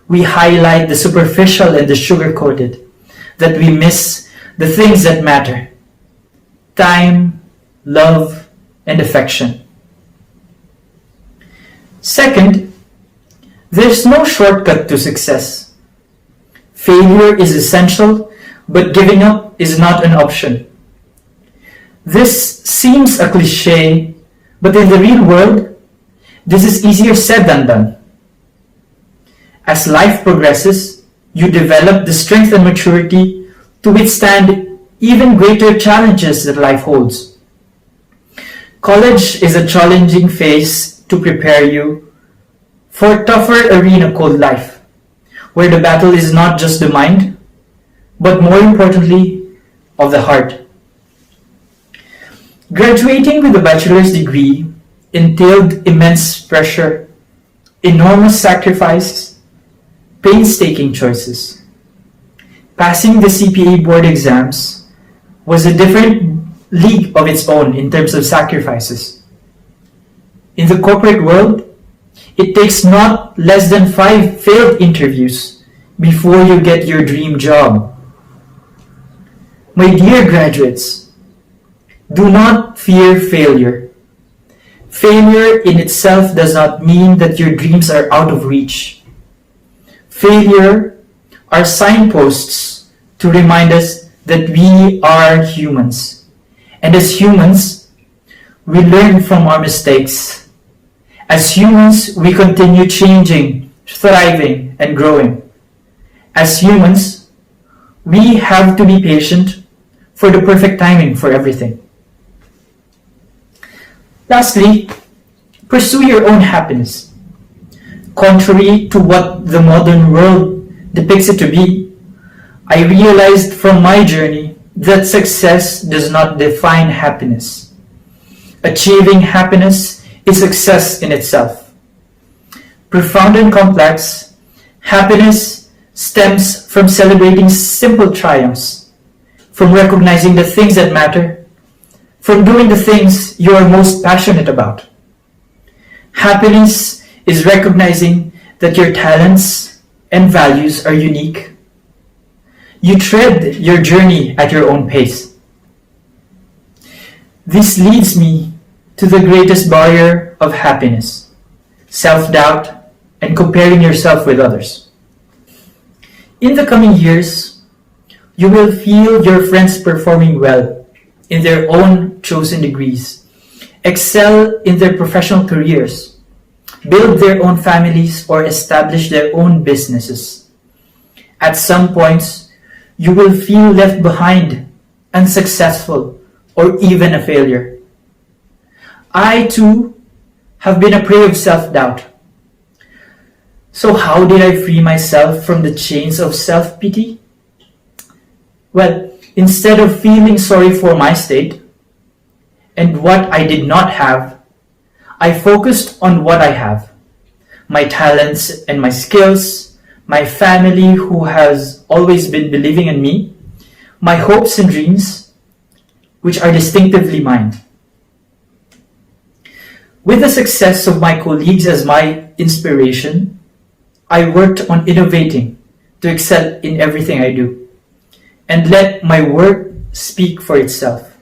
we highlight the superficial and the sugar-coated, that we miss the things that matter: time, love, and affection. Second, there's no shortcut to success. Failure is essential, but giving up is not an option. This seems a cliche, but in the real world, this is easier said than done. As life progresses, you develop the strength and maturity to withstand even greater challenges that life holds. College is a challenging phase to prepare you for a tougher arena called life, where the battle is not just the mind, but more importantly, of the heart. Graduating with a bachelor's degree entailed immense pressure, enormous sacrifices, painstaking choices. Passing the CPA board exams was a different league of its own in terms of sacrifices. In the corporate world, it takes not less than 5 failed interviews before you get your dream job. My dear graduates, do not fear failure. Failure in itself does not mean that your dreams are out of reach. Failure are signposts to remind us that we are humans. And as humans, we learn from our mistakes. As humans, we continue changing, thriving, and growing. As humans, we have to be patient for the perfect timing for everything. Lastly, pursue your own happiness. Contrary to what the modern world depicts it to be, I realized from my journey that success does not define happiness. Achieving happiness is success in itself. Profound and complex, happiness stems from celebrating simple triumphs, from recognizing the things that matter, from doing the things you are most passionate about. Happiness is recognizing that your talents and values are unique. You tread your journey at your own pace. This leads me to the greatest barrier of happiness: self-doubt and comparing yourself with others. In the coming years, you will feel your friends performing well in their own chosen degrees, excel in their professional careers, build their own families, or establish their own businesses. At some points, you will feel left behind, unsuccessful, or even a failure. I too have been a prey of self-doubt. So how did I free myself from the chains of self-pity? Well, instead of feeling sorry for my state and what I did not have, I focused on what I have. My talents and my skills, my family who has always been believing in me, my hopes and dreams, which are distinctively mine. With the success of my colleagues as my inspiration, I worked on innovating to excel in everything I do and let my work speak for itself.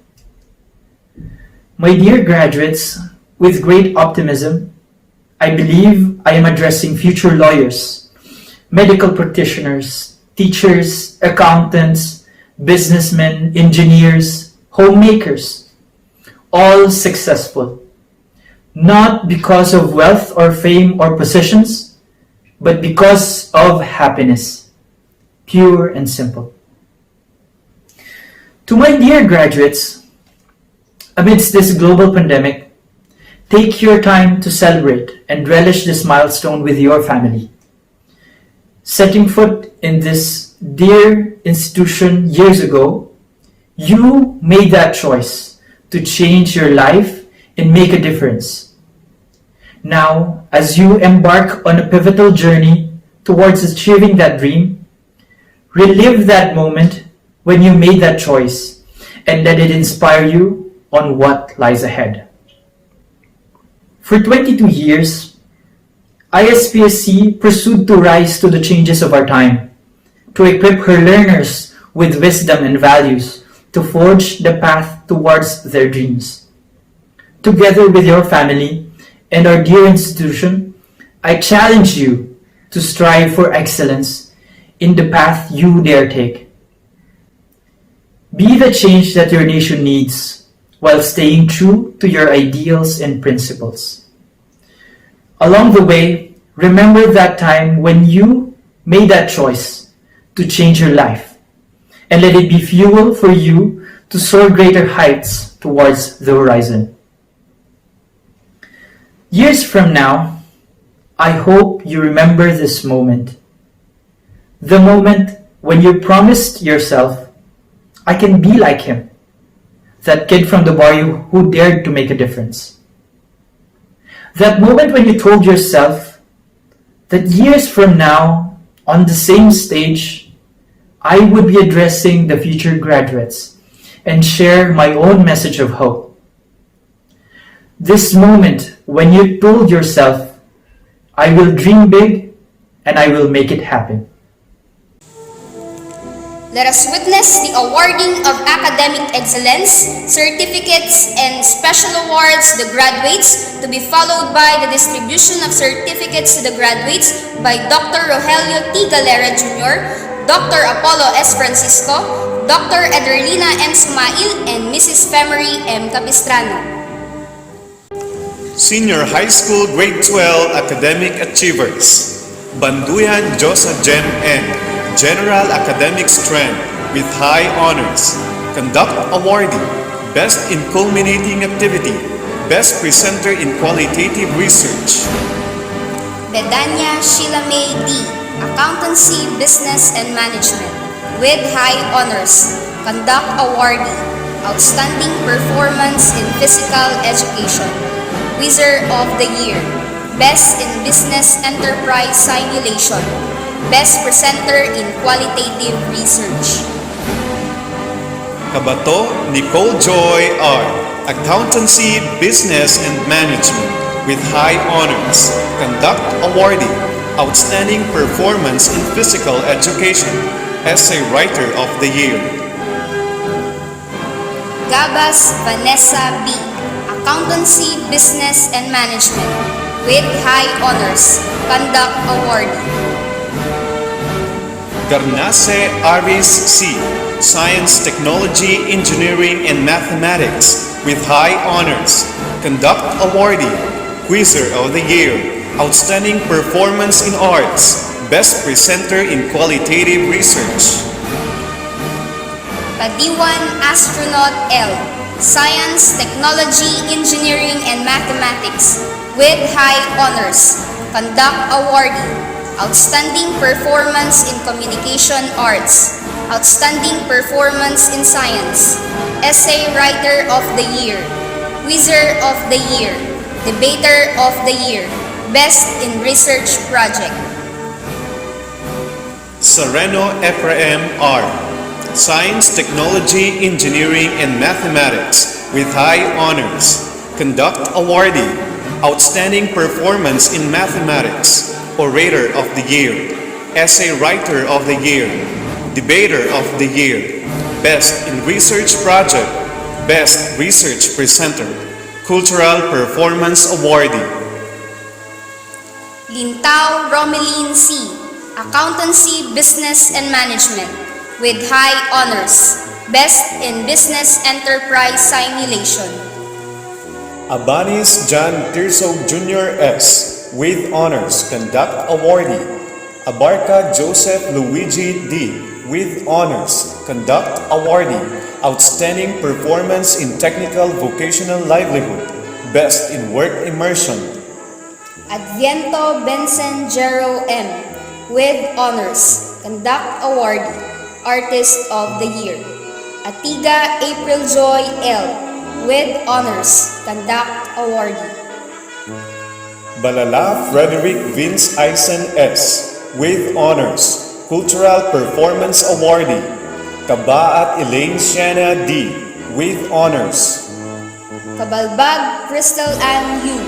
My dear graduates, with great optimism, I believe I am addressing future lawyers, medical practitioners, teachers, accountants, businessmen, engineers, homemakers, all successful. Not because of wealth or fame or positions, but because of happiness, pure and simple. To my dear graduates, amidst this global pandemic, take your time to celebrate and relish this milestone with your family. Setting foot in this dear institution years ago, you made that choice to change your life and make a difference. Now, as you embark on a pivotal journey towards achieving that dream, relive that moment when you made that choice and let it inspire you on what lies ahead. For 22 years, Ispsc pursued to rise to the changes of our time, to equip her learners with wisdom and values to forge the path towards their dreams. Together with your family and our dear institution, I challenge you to strive for excellence in the path you dare take. Be the change that your nation needs while staying true to your ideals and principles. Along the way, remember that time when you made that choice to change your life, and let it be fuel for you to soar greater heights towards the horizon. Years from now, I hope you remember this moment. The moment when you promised yourself, I can be like him, that kid from the barrio who dared to make a difference. That moment when you told yourself that years from now, on the same stage, I would be addressing the future graduates and share my own message of hope. This moment when you told yourself, I will dream big and I will make it happen. Let us witness the awarding of academic excellence, certificates, and special awards to the graduates, to be followed by the distribution of certificates to the graduates by Dr. Rogelio T. Galera Jr., Dr. Apollo S. Francisco, Dr. Ederlina M. Sumail, and Mrs. Femery M. Capistrano. Senior High School Grade 12 Academic Achievers, Banduyan Josa Jem N. General Academic Strength with High Honors, Conduct Awardee, Best in Culminating Activity, Best Presenter in Qualitative Research. Bedanya Sheila May D. Accountancy, Business, and Management with High Honors, Conduct Awardee, Outstanding Performance in Physical Education, Wizard of the Year, Best in Business Enterprise Simulation, Best Presenter in Qualitative Research. Kabato Nicole Joy R. Accountancy, Business, and Management with High Honors, Conduct Awardee, Outstanding Performance in Physical Education, Essay Writer of the Year. Gabas Vanessa B. Accountancy, Business, and Management with High Honors, Conduct Awardee. Garnace Aris C. Science, Technology, Engineering, and Mathematics with High Honors, Conduct Awardee, Quizzer of the Year, Outstanding Performance in Arts, Best Presenter in Qualitative Research. Padiwan Astronaut L, Science, Technology, Engineering, and Mathematics with high honors. Conduct Awardee, Outstanding Performance in Communication Arts, Outstanding Performance in Science, Essay Writer of the Year, Quizzer of the Year, Debater of the Year, Best in Research Project. Sereno Ephraim R, Science, Technology, Engineering, and Mathematics with high honors. Conduct Awardee, Outstanding Performance in Mathematics, Orator of the Year, Essay Writer of the Year, Debater of the Year, Best in Research Project, Best Research Presenter, Cultural Performance Awardee. Lintao Romeline C, Accountancy, Business, and Management with high honors. Best in Business Enterprise Simulation. Abanis John Tirso Jr. S. with honors. Conduct Awardee. Abarca Joseph Luigi D. with honors. Conduct Awardee. Outstanding Performance in Technical Vocational Livelihood. Best in Work Immersion. Adviento Benson Jero M with honors. Conduct Awardee, Artist of the Year. Atiga April Joy L with honors. Conduct Awardee. Balala Frederick Vince Eisen S. with honors. Cultural Performance Awardee. Kabaat Elaine Sienna D. with honors. Kabalbag Crystal Ann Yu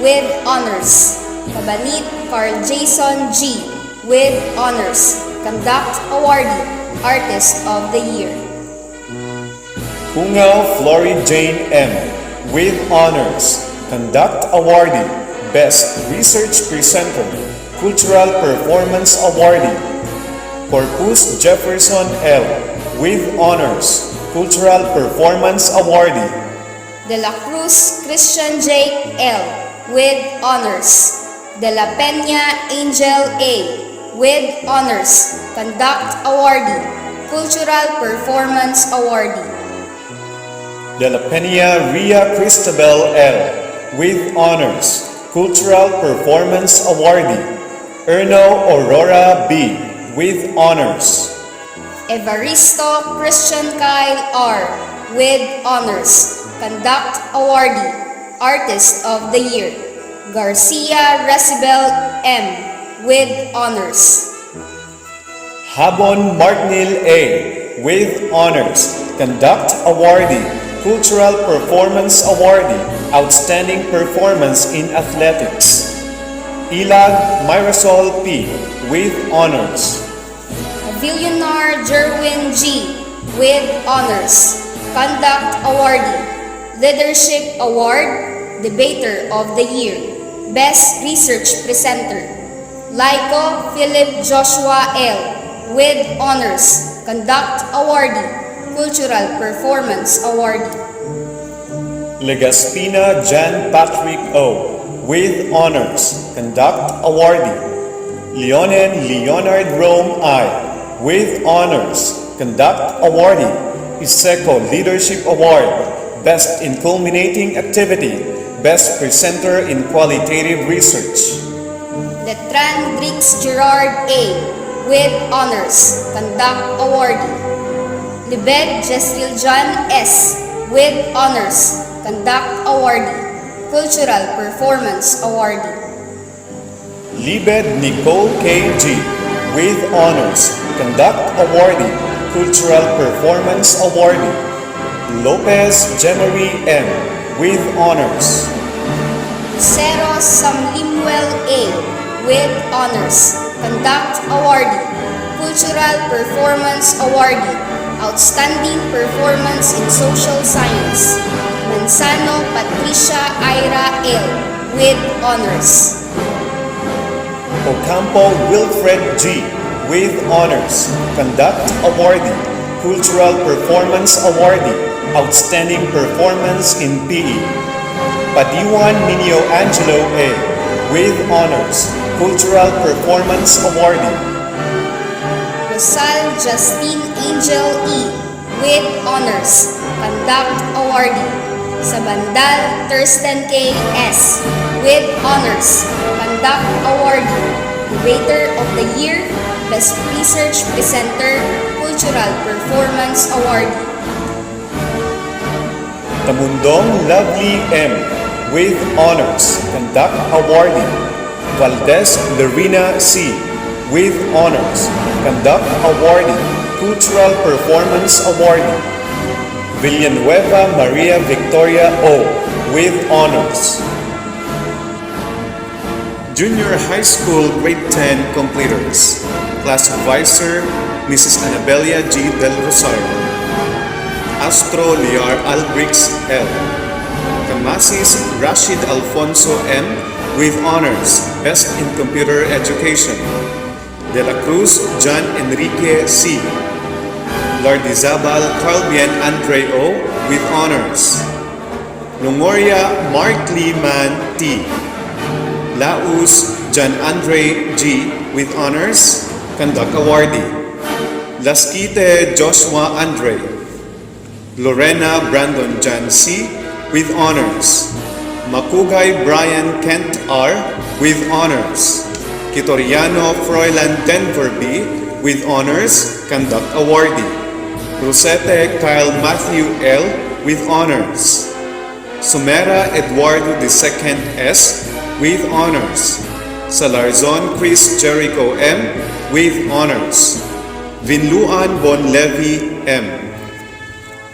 with honors. Kabanit Carl Jason G with honors. Conduct Awardee, Artist of the Year. Pungaw Flory Jane M. with honors. Conduct Awardee, Best Research Presenter, Cultural Performance Awardee. Corpus Jefferson L. with honors, Cultural Performance Awardee. De la Cruz Christian Jake L with honors. De la Peña Angel A with honors. Conduct Awardee, Cultural Performance Awardee. De la Peña Ria Cristabel L. with honors, Cultural Performance Awardee. Erno Aurora B. with honors. Evaristo Christian Kyle R with honors. Conduct Awardee, Artist of the Year. Garcia Recibel M with honors. Habon Martinil A. with honors. Conduct Awardee, Cultural Performance Awardee, Outstanding Performance in Athletics. Ilag Mirasol P. with honors. Billionaire Jerwin G with honors. Conduct Awardee, Leadership Award, Debater of the Year, Best Research Presenter. Laiko Philip Joshua L with honors. Conduct Awardee, Cultural Performance Awardee. Legaspina Jan Patrick O. with honors. Conduct Awardee. Leonen Leonard Rome I. with honors. Conduct Awardee. Iseco Leadership Award, Best in Culminating Activity, Best Presenter in Qualitative Research. Letran Drix Gerard A with honors. Conduct Awardee. Libed Jesril John S with honors. Conduct Awardee, Cultural Performance Awardee. Libed Nicole K. G. with honors. Conduct Awardee, Cultural Performance Awardee. Lopez Jemery M. with honors. Cero Samlimuel A with honors. Conduct Awardee, Cultural Performance Awardee, Outstanding Performance in Social Science. Manzano Patricia Ira L with honors. Ocampo Wilfred G. with honors. Conduct Awardee, Cultural Performance Awardee, Outstanding Performance in PE. Padiwan Nino Angelo A. with honors, Cultural Performance Awardee. Rosal Justine Angel E. with honors, Conduct Awardee. Sabandal Thurston K. S. with honors, Conduct Awardee. Debater of the Year, Best Research Presenter, Cultural Performance Awardee. Tamundong Lovely M. with honors, Conduct Awardee. Valdez Lorena C. with honors, Conduct Awardee, Cultural Performance Awardee. Villanueva Maria Victoria O. with honors. Junior High School Grade 10 completers. Class Advisor, Mrs. Anabelia G. Del Rosario. Astro Liar Albrix L. Camasis Rashid Alfonso M. with honors, Best in Computer Education. De la Cruz John Enrique C. Lardizabal Carlbian Andre O. with honors. Longoria Mark Lee Man T. Laus John Andre G. with honors, Conduct Awardee. Lasquite Joshua Andre. Lorena Brandon Jan C. with honors. Makugay Brian Kent R. with honors. Kitoriano Froilan Denver B. with honors, Conduct Awardee. Rosette Kyle Matthew L. with honors. Sumera Eduardo II S. with honors. Salarzon Chris Jericho M. with honors. Vinluan Bon Levi M.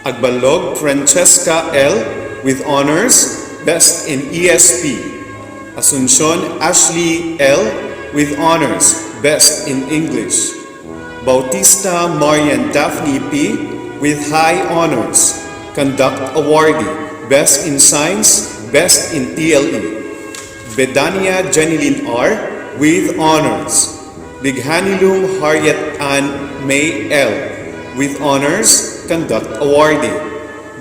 Agbalog Francesca L. with honors, Best in ESP. Asuncion Ashley L. with honors, Best in English. Bautista Marian Daphne P. with high honors, Conduct Awardee, Best in Science, Best in TLE. Bedania Jenilyn R. with honors. Bighanilum Harriet Ann May L. with honors, Conduct Awardee.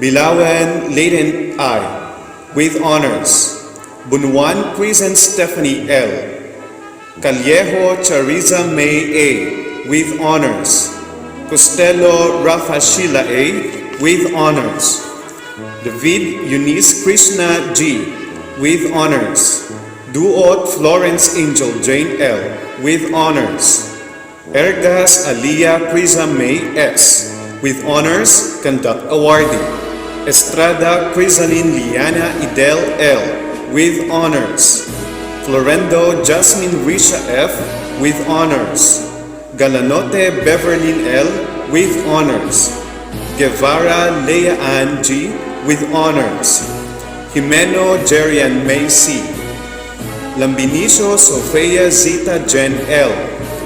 Bilawan Layden I. with honors. Bunuan Crescent Stephanie L. Callejo Chariza May A. with honors. Costello Rafa Sheila A. with honors. David Eunice Krishna G. with honors. Duot Florence Angel Jane L. with honors. Ergas Aliyah Priza May S. with honors, Conduct Awardee. Estrada Crisaline Liana Idel L. with honors. Florendo Jasmine Risha F. with honors. Galanote Beverlyn L. with honors. Guevara Leia Ann G. with honors. Jimeno Jerian May C. Lambinicio Sofia Zita Jen L.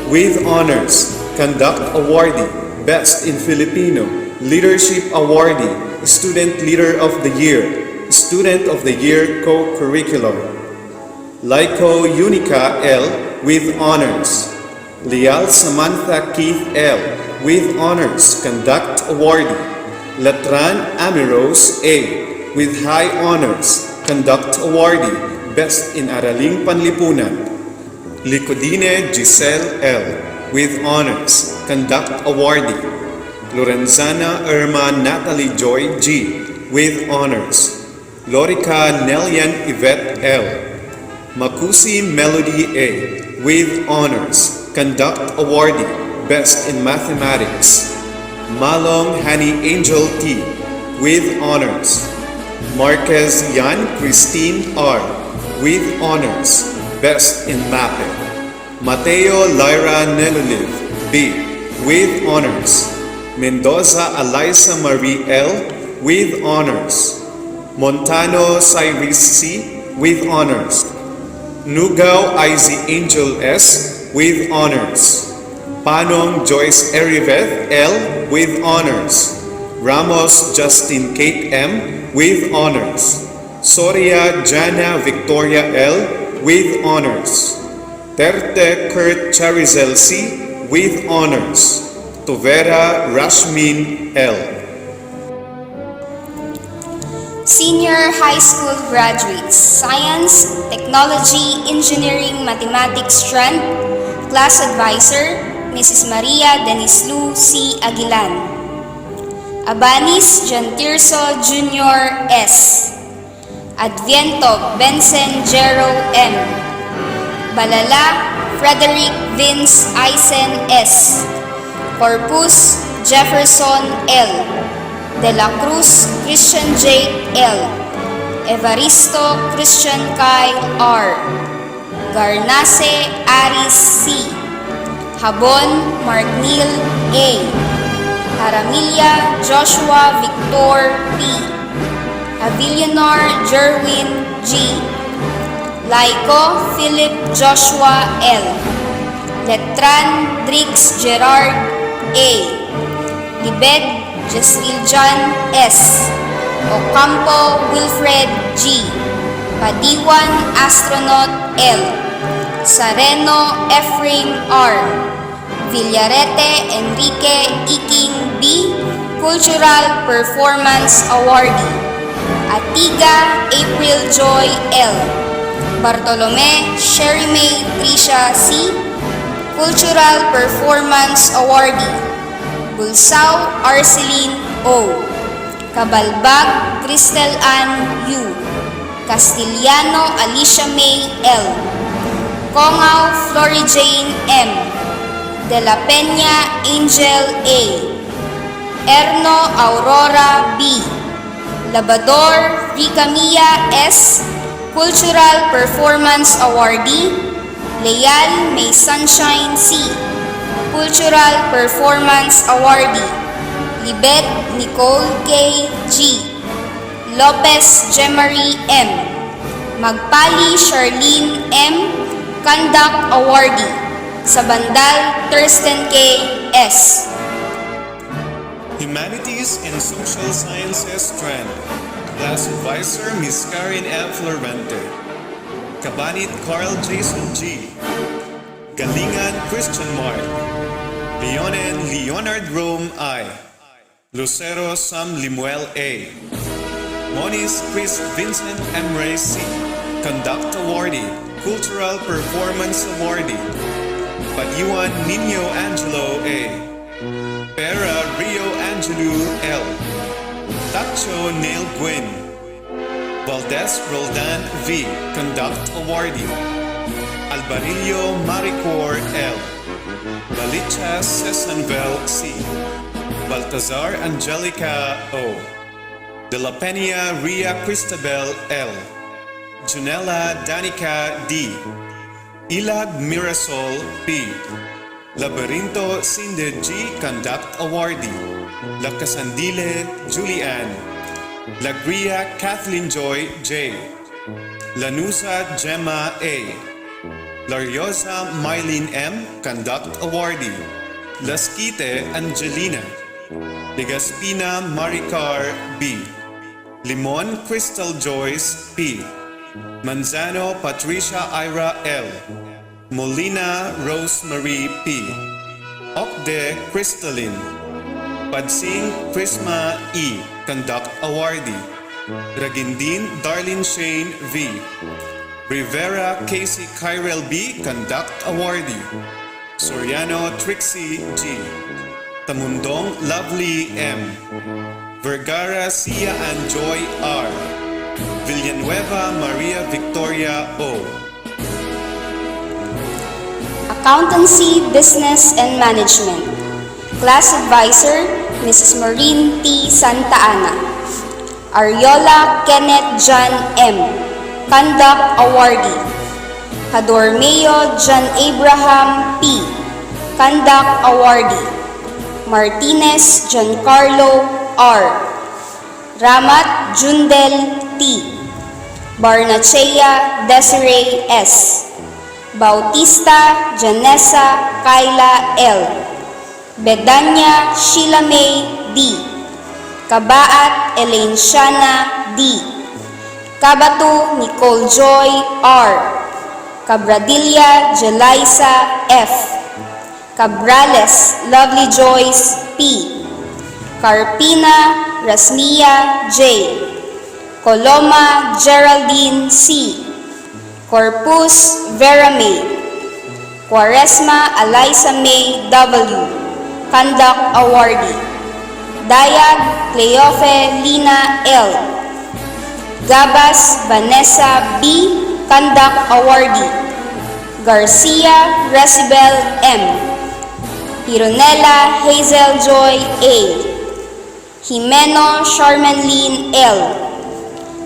with honors, Conduct Awardee, Best in Filipino, Leadership Awardee, Student Leader of the Year, Student of the Year Co-Curricular. Laiko Unica L. with honors. Leal Samantha Keith L. with honors, Conduct Awardee. Latran Amiros A. with high honors, Conduct Awardee, Best in Araling Panlipunan. Licodine Giselle L. with honors, Conduct Awardee. Lorenzana Irma Natalie Joy G. with honors. Lorica Nelian Yvette L. Makusi Melody A. with honors, Conduct Awardee, Best in Mathematics. Malong Hani Angel T. with honors. Marquez Yan Christine R. with honors, Best in Mapping. Mateo Lyra Neloliv B. with honors. Mendoza Eliza Marie L. with honors. Montano Cyrus C. with honors. Nugao Izzy Angel S. with honors. Panong Joyce Eriveth L. with honors. Ramos Justin Kate M. with honors. Soria Jana Victoria L. with honors. Terte Kurt Charizel C. with honors. Tovera Rashmin L. Senior high school graduates, Science, Technology, Engineering, Mathematics Strand, Class Advisor, Mrs. Maria Denislu C. Aguilan. Abanis John Tirso Jr. S. Adviento Benson Jero M. Balala Frederick Vince Eisen S. Corpus Jefferson L. De la Cruz Christian J. L. Evaristo Christian Kai R. Garnase Aris C. Habon Marknil A. Haramilia Joshua Victor P. Avillionar Jerwin G. Laico Philip Joshua L. Letran Drix Gerard A. Libed Jesril John S. Ocampo Wilfred G. Padiwan Astronaut L. Sareno Ephraim R. Villarete Enrique Iking B. Cultural Performance Awardee. Atiga April Joy L. Bartolome Sherry May Tricia C. Cultural Performance Awardee. Bulsao Arceline O. Kabalbag Cristel Ann U. Castiliano Alicia May L. Congaw Flory Jane M. De la Peña Angel A. Erno Aurora B. Labador Ricamilla S. Cultural Performance Awardee. Leal May Sunshine C. Cultural Performance Awardee. Libet Nicole K. G. Lopez Jemarie M. Magpali Charlene M. Conduct Awardee. Sabandal Thurston K. S. Humanities and Social Sciences Strand. Class Advisor Ms. Karen F. Lorente. Cabanit Carl Jason G. Galingan Christian Mark. Leonen Leonard Rome I. Lucero Sam Limuel A. Moniz Chris Vincent M. Ray C. Conduct Awardee. Cultural Performance Awardee. Padiwan Nino Angelo A. Pera Rio Angelo L. Tacho Neil Gwyn. Valdez Roldan V. Conduct Awardee. Albarillo Maricor L. Balichas Cesanvel C. Baltazar Angelica O. De la Peña Ria Cristabel L. Junella Danica D. Ilag Mirasol P. Laberinto Sinde G. Conduct Awardee. La Casandile Julian. Lagria Kathleen Joy J. Lanusa Gemma A. Lariosa Mylene M. Conduct Awardee. Lasquite Angelina. Ligaspina Maricar B. Limon Crystal Joyce P. Manzano Patricia Ira L. Molina Rosemary P. Okde Crystalline. Padsing Prisma E. Conduct Awardee. Ragindin Darlene Shane V. Rivera Casey Kyrell B. Conduct Awardee. Soriano Trixie G. Tamundong Lovely M. Vergara Sia and Joy R. Villanueva Maria Victoria O. Accountancy, Business and Management. Class Advisor, Mrs. Maureen T. Santa Ana. Ariola Kenneth John M. Conduct Awardee. Hadormeo John Abraham P. Conduct Awardee. Martinez Giancarlo R. Ramat Jundel T. Barnachea Desiree S. Bautista Janessa Kyla L. Bedanya Sheila May D. Kabaat Elenciana D. Kabatu Nicole Joy R. Cabradilla Jelaisa F. Cabrales Lovely Joyce P. Carpina Rasmia J. Coloma Geraldine C. Corpus Vera May. Quaresma Eliza May W. Conduct Awardee. Dayag Cleofe Lina L. Gabas Vanessa B. Conduct Awardee. Garcia Resibel M. Hironella Hazel Joy A. Jimeno Charmanlene L.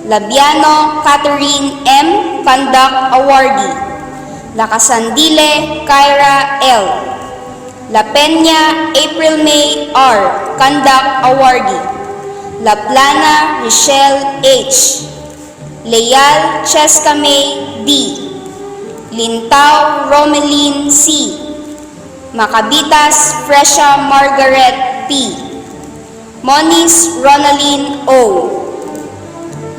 Labiano Catherine M. Conduct Awardee. Lacasandile Kyra L. La Peña April May R. Conduct Awardee. La Plana Michelle H. Leal Cheska May D. Lintao Romeline C. Macabitas Fresha Margaret P. Moniz Ronaline O.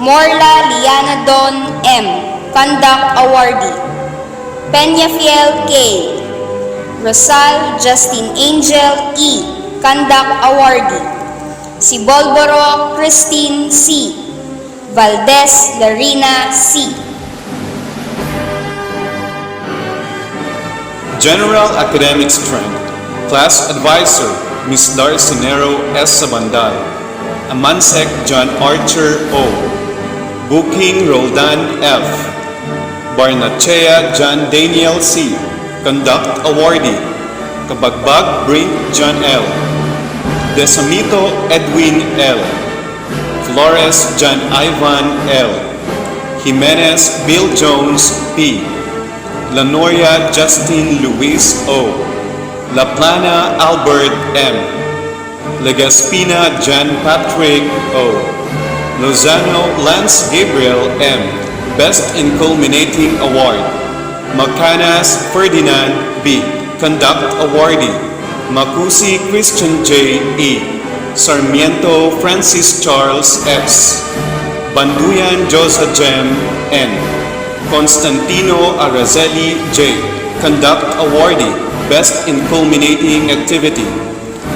Morla Liana Don M. Conduct Awardee. Peñafiel K. Rosal Justin Angel E. Conduct Awardee. Sibolboro Christine C. Valdez Larina C. General Academic Strength. Class Advisor, Ms. Dhasinero S. Sabandal. Amansek John Archer O. Booking Roldan F. Barnachea John Daniel C. Conduct Awardee. Kabagbag Brink John L. Desamito Edwin L. Flores John Ivan L. Jimenez Bill Jones P. Lanoria Justin Luis O. La Plana Albert M. Legaspina John Patrick O. Lozano Lance Gabriel M. Best in Culminating Award. Macanas Ferdinand B. Conduct Awardee. Macusi Christian J. E. Sarmiento Francis Charles S. Banduyan Josa Jem N. Constantino Araceli J. Conduct Awardee. Best in Culminating Activity.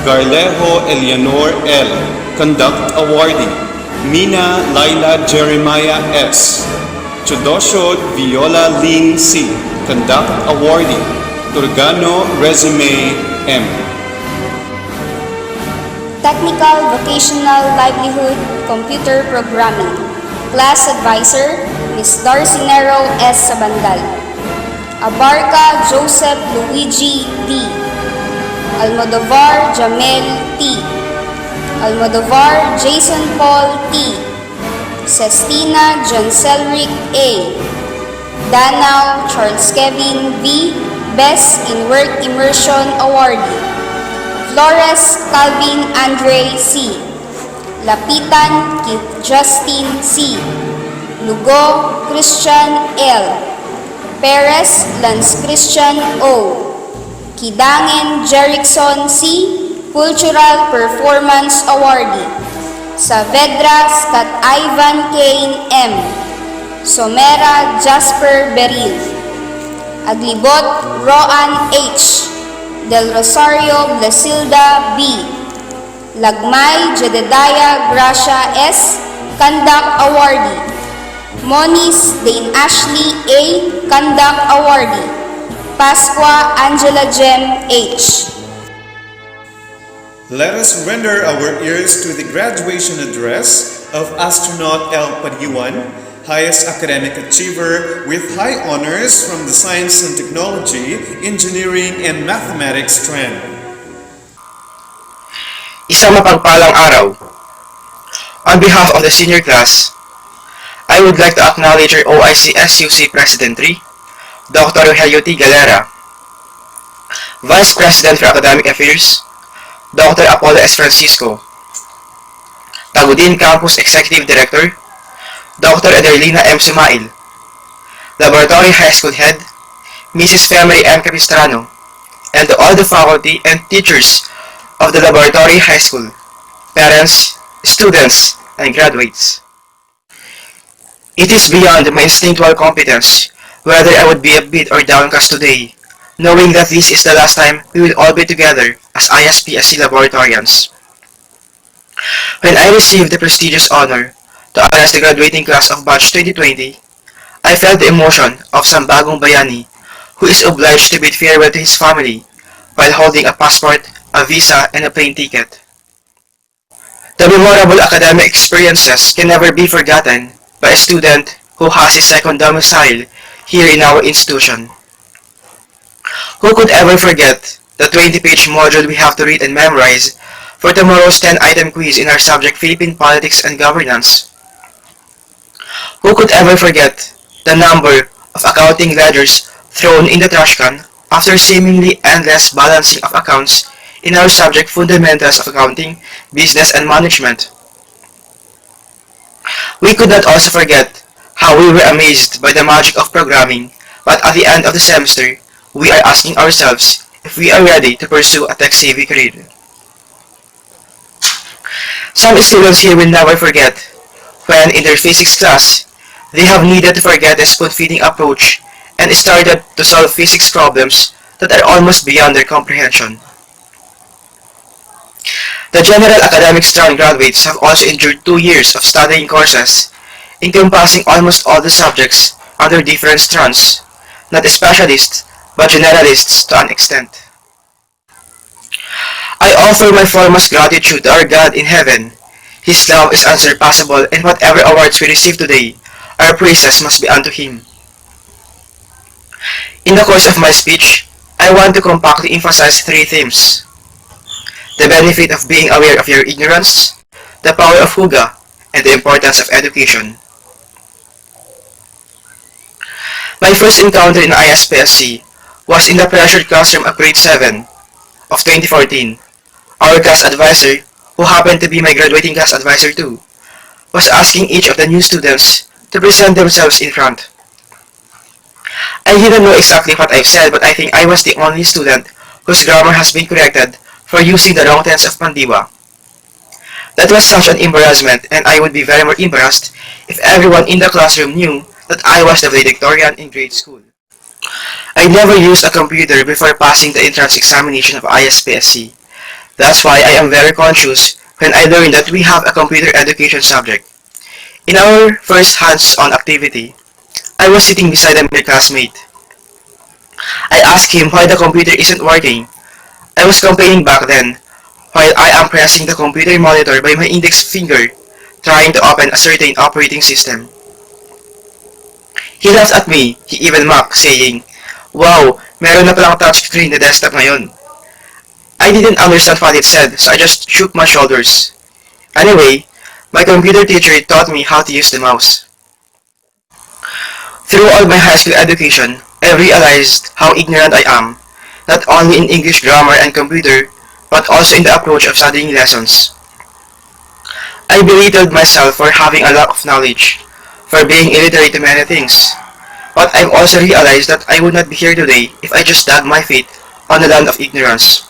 Garlejo Eleanor L. Conduct Awardee. Mina Laila Jeremiah S. Chodosho Viola Ling C. Conduct Awardee. Turgano Resume M. Technical Vocational Livelihood Computer Programming. Class Advisor, Ms. Dhasinero S. Sabandal. Abarca Joseph Luigi D. Almodovar Jamel T. Almodovar Jason Paul T. Sestina John Selric A. Danao Charles Kevin V. Best in Work Immersion Awardee. Flores Calvin Andre C. Lapitan Keith Justin C. Lugo Christian L. Perez Lance Christian O. Kidangen Jerickson C. Cultural Performance Awardee. Saavedra Scott Ivan Kane M. Somera Jasper Beril. Aglibot Roan H. Del Rosario Blasilda B. Lagmay Jedediah Gracia S. Conduct Awardee. Moniz Dane Ashley A. Conduct Awardee. Pasqua Angela Jem H. Let us render our ears to the graduation address of astronaut L. Padiwan, highest academic achiever with high honors from the Science and Technology, Engineering, and Mathematics strand. Isang mapagpalang araw. On behalf of the senior class, I would like to acknowledge your OIC SUC President 3, Dr. Rogelio T. Galera, Vice President for Academic Affairs, Dr. Apollo S. Francisco, Tagudin Campus Executive Director, Dr. Adelina M. Sumail, Laboratory High School Head, Mrs. Femery M. Capistrano, and to all the faculty and teachers of the Laboratory High School, parents, students, and graduates. It is beyond my instinctual competence whether I would be upbeat or downcast today, knowing that this is the last time we will all be together as Ispsc laboratorians. When I received the prestigious honor to address the graduating class of batch 2020, I felt the emotion of some bagong bayani who is obliged to bid farewell to his family while holding a passport, a visa, and a plane ticket. The memorable academic experiences can never be forgotten by a student who has his second domicile here in our institution. Who could ever forget the 20-page module we have to read and memorize for tomorrow's 10-item quiz in our subject Philippine Politics and Governance? Who could ever forget the number of accounting ledgers thrown in the trash can after seemingly endless balancing of accounts in our subject Fundamentals of Accounting, Business and Management? We could not also forget how we were amazed by the magic of programming, but at the end of the semester, we are asking ourselves if we are ready to pursue a tech-savvy career. Some students here will never forget when in their physics class, they have needed to forget the spoon-feeding approach and started to solve physics problems that are almost beyond their comprehension. The general academic strand graduates have also endured 2 years of studying courses encompassing almost all the subjects under different strands, not specialists but generalists to an extent. I offer my foremost gratitude to our God in heaven. His love is unsurpassable, and whatever awards we receive today, our praises must be unto Him. In the course of my speech, I want to compactly emphasize 3 themes: the benefit of being aware of your ignorance, the power of huga, and the importance of education. My first encounter in Ispsc was in the pressured classroom of grade 7 of 2014. Our class advisor, who happened to be my graduating class advisor too, was asking each of the new students to present themselves in front. I didn't know exactly what I've said, but I think I was the only student whose grammar has been corrected for using the wrong tense of pandiwa. That was such an embarrassment, and I would be very more embarrassed if everyone in the classroom knew that I was the valedictorian in grade school. I never used a computer before passing the entrance examination of Ispsc. That's why I am very conscious when I learned that we have a computer education subject. In our first hands-on activity, I was sitting beside my classmate. I asked him why the computer isn't working. I was complaining back then, while I am pressing the computer monitor by my index finger, trying to open a certain operating system. He laughed at me, he even mocked, saying, "Wow, meron na palang touchscreen na desktop ngayon." I didn't understand what it said, so I just shook my shoulders. Anyway, my computer teacher taught me how to use the mouse. Through all my high school education, I realized how ignorant I am, not only in English grammar and computer, but also in the approach of studying lessons. I berated myself for having a lack of knowledge, for being illiterate to many things, but I've also realized that I would not be here today if I just dug my feet on the land of ignorance.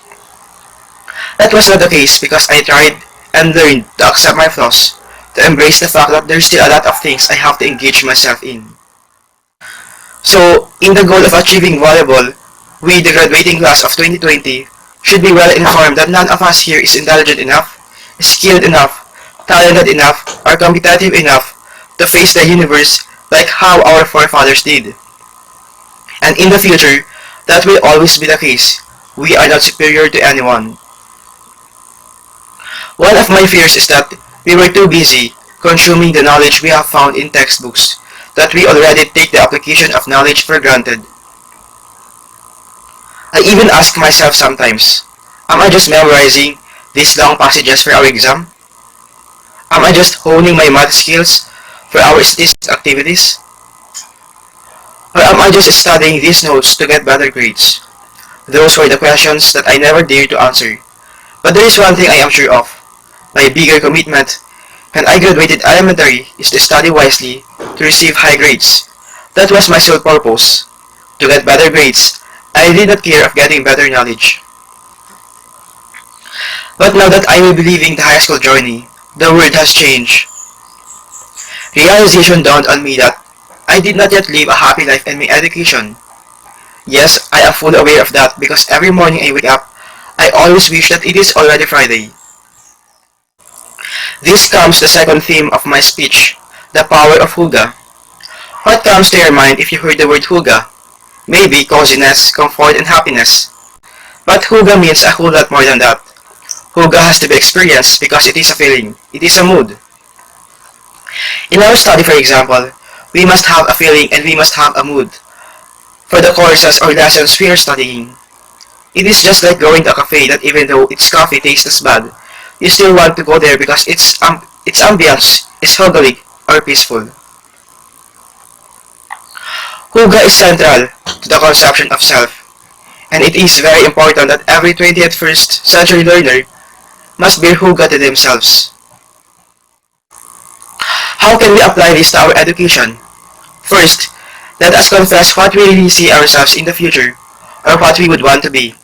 That was not the case because I tried and learned to accept my flaws, to embrace the fact that there's still a lot of things I have to engage myself in. So, in the goal of achieving volleyball, we, the graduating class of 2020, should be well informed that none of us here is intelligent enough, skilled enough, talented enough, or competitive enough to face the universe like how our forefathers did. And in the future, that will always be the case. We are not superior to anyone. One of my fears is that we were too busy consuming the knowledge we have found in textbooks that we already take the application of knowledge for granted. I even ask myself sometimes, am I just memorizing these long passages for our exam? Am I just honing my math skills for our statistics activities? Or am I just studying these notes to get better grades? Those were the questions that I never dared to answer. But there is one thing I am sure of. My bigger commitment when I graduated elementary is to study wisely to receive high grades. That was my sole purpose. To get better grades, I did not care of getting better knowledge. But now that I will be leaving the high school journey, the world has changed. Realization dawned on me that I did not yet live a happy life in my education. Yes, I am fully aware of that because every morning I wake up, I always wish that it is already Friday. This comes the second theme of my speech, the power of Huga. What comes to your mind if you heard the word Huga? Maybe coziness, comfort, and happiness. But Huga means a whole lot more than that. Huga has to be experienced because it is a feeling, it is a mood. In our study, for example, we must have a feeling and we must have a mood for the courses or lessons we are studying. It is just like going to a cafe that even though its coffee tastes bad, you still want to go there because its ambience is hugly or peaceful. Huga is central to the conception of self, and it is very important that every 21st century learner must bear Huga to themselves. How can we apply this to our education? First, let us confess what we really see ourselves in the future, or what we would want to be.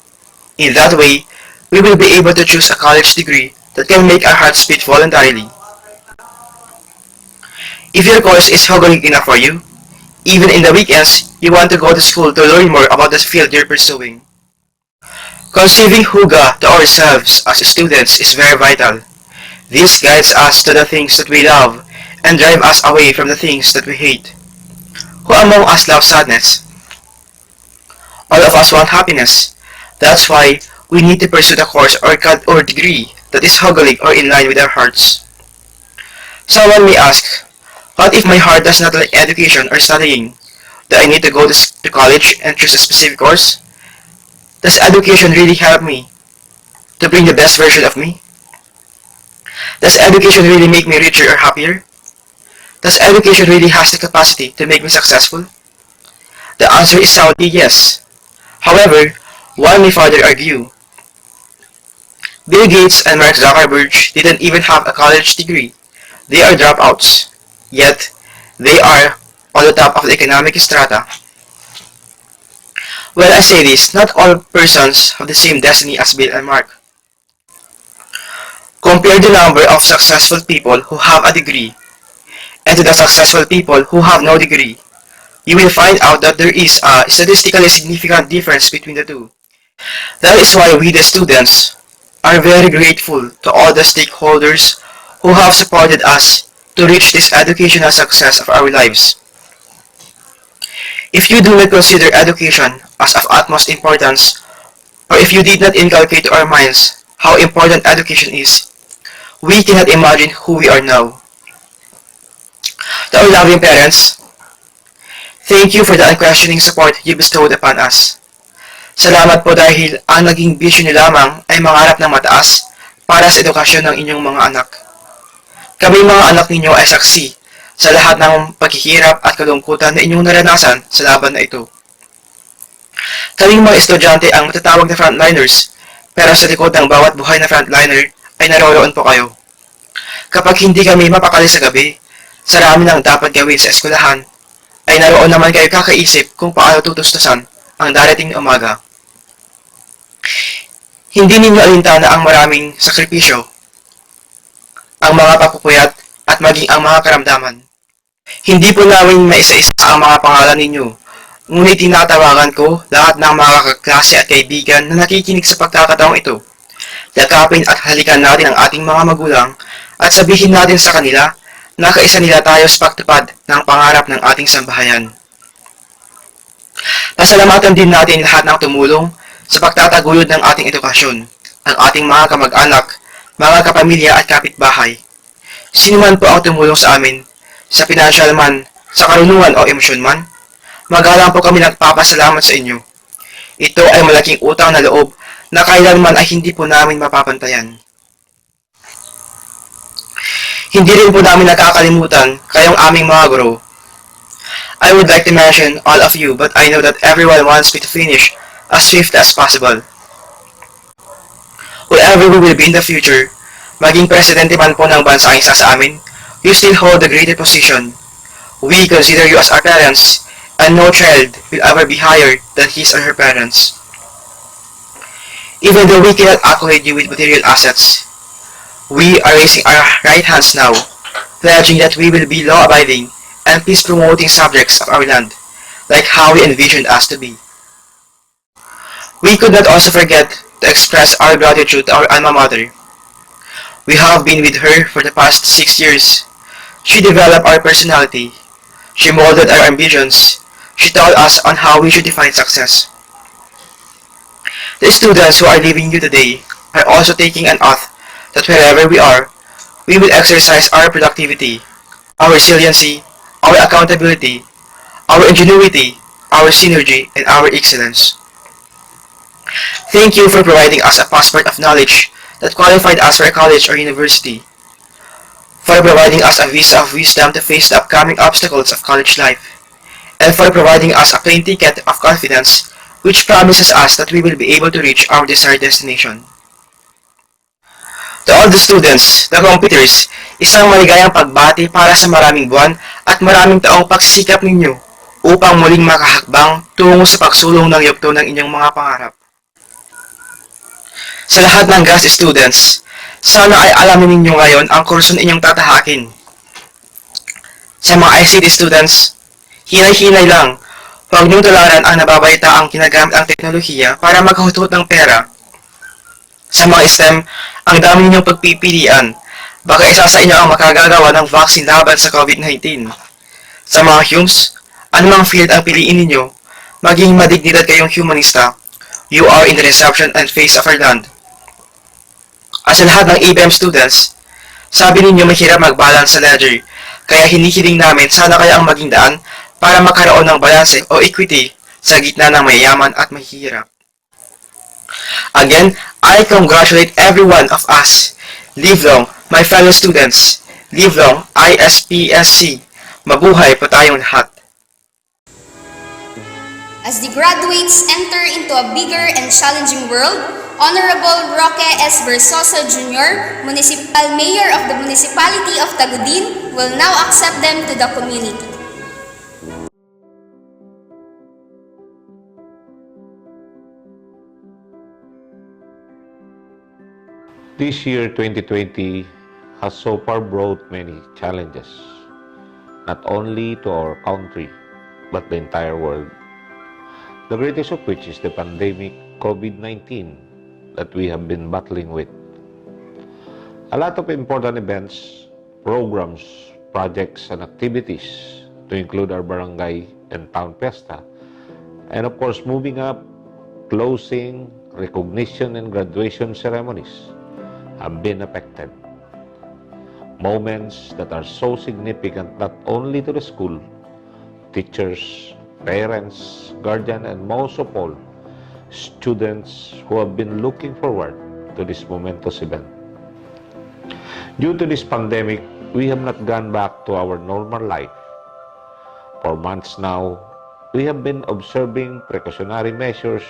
In that way, we will be able to choose a college degree that can make our hearts beat voluntarily. If your course is hugging enough for you, even in the weekends, you want to go to school to learn more about the field you're pursuing. Conceiving Huga to ourselves as students is very vital. This guides us to the things that we love and drive us away from the things that we hate. Who among us loves sadness? All of us want happiness. That's why we need to pursue the course or degree that is hugging or in line with our hearts. Someone may ask, what if my heart does not like education or studying? Do I need to go to college and choose a specific course? Does education really help me to bring the best version of me? Does education really make me richer or happier? Does education really has the capacity to make me successful? The answer is soundly yes. However, one may further argue. Bill Gates and Mark Zuckerberg didn't even have a college degree. They are dropouts. Yet, they are on the top of the economic strata. Well, I say this, not all persons have the same destiny as Bill and Mark. Compare the number of successful people who have a degree and to the successful people who have no degree. You will find out that there is a statistically significant difference between the two. That is why we, the students, are very grateful to all the stakeholders who have supported us to reach this educational success of our lives. If you do not consider education as of utmost importance, or if you did not inculcate to our minds how important education is, we cannot imagine who we are now. To our loving parents, thank you for the unquestioning support you bestowed upon us. Salamat po dahil ang naging bisyo niyo lamang ay mangarap ng mataas para sa edukasyon ng inyong mga anak. Kami mga anak ninyo ay saksi sa lahat ng paghihirap at kalungkutan na inyong naranasan sa laban na ito. Kaming mga estudyante ang matatawag na frontliners, pero sa likod ng bawat buhay na frontliner ay naroroon po kayo. Kapag hindi kami mapakali sa gabi, sa rami ng dapat gawin sa eskwelahan, ay naroon naman kayo kakaisip kung paano tutustusan ang darating na umaga. Hindi ninyo alintana ang maraming sakripisyo, ang mga papupuyat at maging ang mga karamdaman. Hindi po namin maisa-isa ang mga pangalan ninyo, ngunit tinatawagan ko lahat ng mga kaklase at kaibigan na nakikinig sa pagkakataong ito. Yakapin at halikan natin ang ating mga magulang at sabihin natin sa kanila na kaisa nila tayo sa pagtupad ng pangarap ng ating sambahayan. Pasalamatan din natin lahat ng tumulong sa pagtataguyod ng ating edukasyon, ang ating mga kamag-anak, mga kapamilya at kapitbahay. Sino man po ang tumulong sa amin, sa financial man, sa karunungan o emosyon man, magalang po kami nagpapasalamat sa inyo. Ito ay malaking utang na loob na kailanman ay hindi po namin mapapantayan. Hindi rin po namin nakakalimutan kayong aming mga guro. I would like to mention all of you, but I know that everyone wants me to finish as swift as possible. Whoever we will be in the future, maging presidente man po ng bansa ang isa sa amin, you still hold a greater position. We consider you as our parents, and no child will ever be higher than his or her parents. Even though we cannot accolade you with material assets, we are raising our right hands now, pledging that we will be law-abiding and peace-promoting subjects of our land, like how we envisioned us to be. We could not also forget to express our gratitude to our alma mater. We have been with her for the past 6 years. She developed our personality. She molded our ambitions. She taught us on how we should define success. The students who are leaving you today are also taking an oath that wherever we are, we will exercise our productivity, our resiliency, our accountability, our ingenuity, our synergy, and our excellence. Thank you for providing us a passport of knowledge that qualified us for a college or university, for providing us a visa of wisdom to face the upcoming obstacles of college life, and for providing us a plane ticket of confidence which promises us that we will be able to reach our desired destination. To all the students, the competitors, isang maligayang pagbati para sa maraming buwan at maraming taong pagsisikap ninyo upang muling makahakbang tungo sa pagsulong ng yugto ng inyong mga pangarap. Sa lahat ng GAS students, sana ay alamin ninyo ngayon ang kurso na inyong tatahakin. Sa mga ICT students, hinay-hinay lang, huwag niyong tularan ang nababalita ang ginagamit ang teknolohiya para magkahutot ng pera. Sa mga STEM, ang dami ninyong pagpipilian. Baka isa sa inyo ang makagagawa ng vaccine laban sa COVID-19. Sa mga HUMS, anumang field ang piliin ninyo, maging madignidad kayong humanista, you are in the reception and face of our land. At sa lahat ng ABM students, sabi ninyo mahirap mag-balance sa ledger, kaya hinihiling namin sana kaya ang maging daan para magkaroon ng balanse o equity sa gitna ng mayayaman at mahihirap. Again, I congratulate every one of us. Live long, my fellow students. Live long, Ispsc. Mabuhay po tayong lahat. As the graduates enter into a bigger and challenging world, Honorable Roque S. Versosa Jr., Municipal Mayor of the Municipality of Tagudin, will now accept them to the community. This year, 2020, has so far brought many challenges, not only to our country, but the entire world. The greatest of which is the pandemic COVID-19 that we have been battling with. A lot of important events, programs, projects, and activities to include our barangay and town fiesta, and of course, moving up, closing, recognition, and graduation ceremonies have been affected. Moments that are so significant not only to the school, teachers, parents, guardians, and most of all, students who have been looking forward to this momentous event. Due to this pandemic, we have not gone back to our normal life. For months now, we have been observing precautionary measures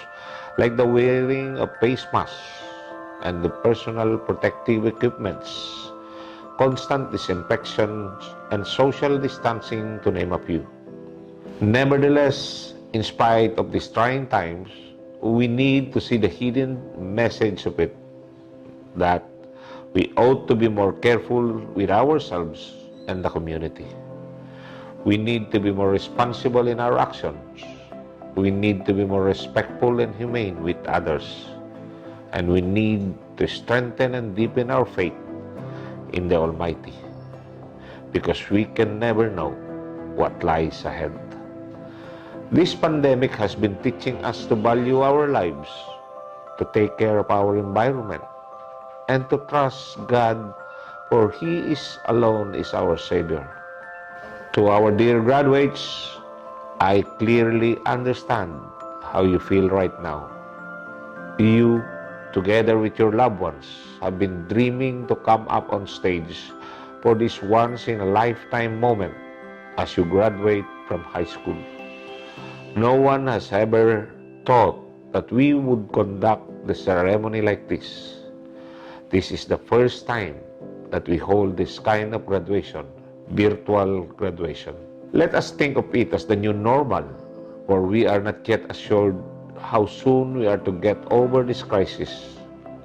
like the wearing of face masks and the personal protective equipments, constant disinfection, and social distancing, to name a few. Nevertheless, in spite of these trying times, we need to see the hidden message of it, that we ought to be more careful with ourselves and the community. We need to be more responsible in our actions. We need to be more respectful and humane with others. And we need to strengthen and deepen our faith in the Almighty, because we can never know what lies ahead. This pandemic has been teaching us to value our lives, to take care of our environment, and to trust God, for He is alone is our Savior. To our dear graduates, I clearly understand how you feel right now. You, together with your loved ones, have been dreaming to come up on stage for this once-in-a-lifetime moment as you graduate from high school. No one has ever thought that we would conduct the ceremony like this. This is the first time that we hold this kind of graduation, virtual graduation. Let us think of it as the new normal, for we are not yet assured how soon we are to get over this crisis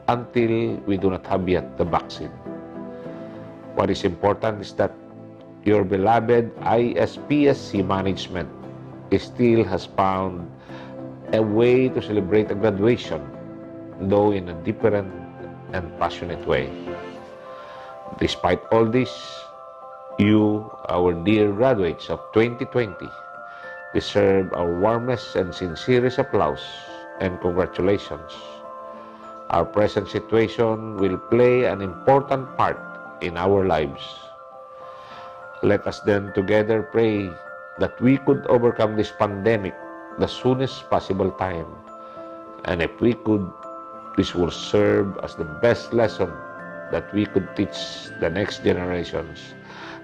until we do not have yet the vaccine. What is important is that your beloved Ispsc management still has found a way to celebrate a graduation, though in a different and passionate way. Despite all this, you, our dear graduates of 2020, deserve our warmest and sincerest applause and congratulations. Our present situation will play an important part in our lives. Let us then together pray that we could overcome this pandemic the soonest possible time. And if we could, this will serve as the best lesson that we could teach the next generations,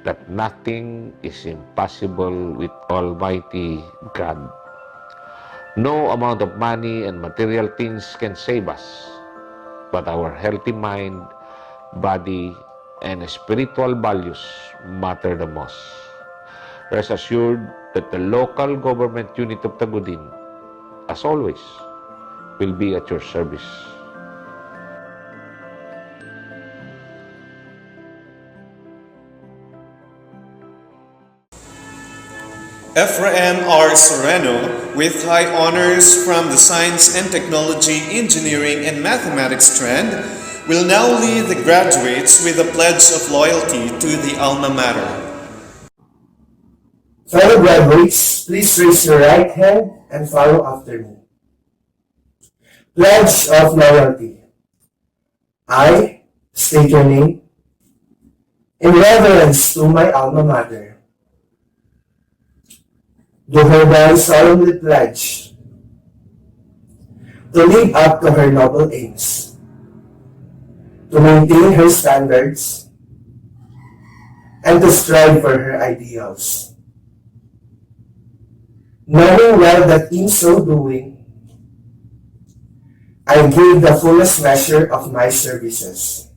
that nothing is impossible with Almighty God. No amount of money and material things can save us, but our healthy mind, body, and spiritual values matter the most. Rest assured that the local government unit of Tagudin, as always, will be at your service. Ephraim R. Sereno, with high honors from the Science and Technology, Engineering, and Mathematics strand, will now lead the graduates with a pledge of loyalty to the alma mater. Fellow graduates, please raise your right hand and follow after me. Pledge of loyalty. I state your name. In reverence to my alma mater, do hereby solemnly pledge to live up to her noble aims, to maintain her standards, and to strive for her ideals, knowing well that in so doing, I give the fullest measure of my services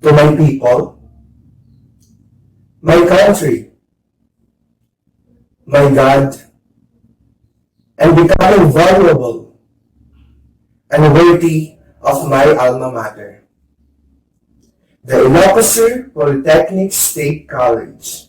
to my people, my country, my God, and becoming valuable and worthy of my alma mater, the Ilocos Polytechnic State College.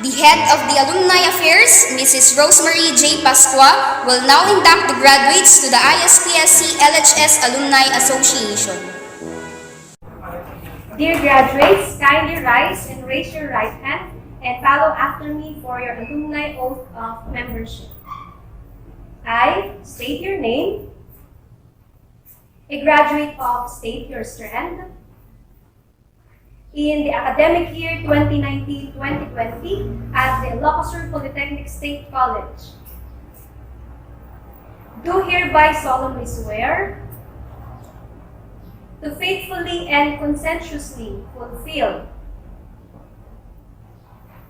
The head of the Alumni Affairs, Mrs. Rosemary J. Pasqua, will now induct the graduates to the Ispsc LHS Alumni Association. Dear graduates, kindly rise and raise your right hand and follow after me for your alumni oath of membership. I state your name, a graduate of state your strand, in the academic year 2019-2020 at the Ilocos Polytechnic State College. Do hereby solemnly swear to faithfully and conscientiously fulfill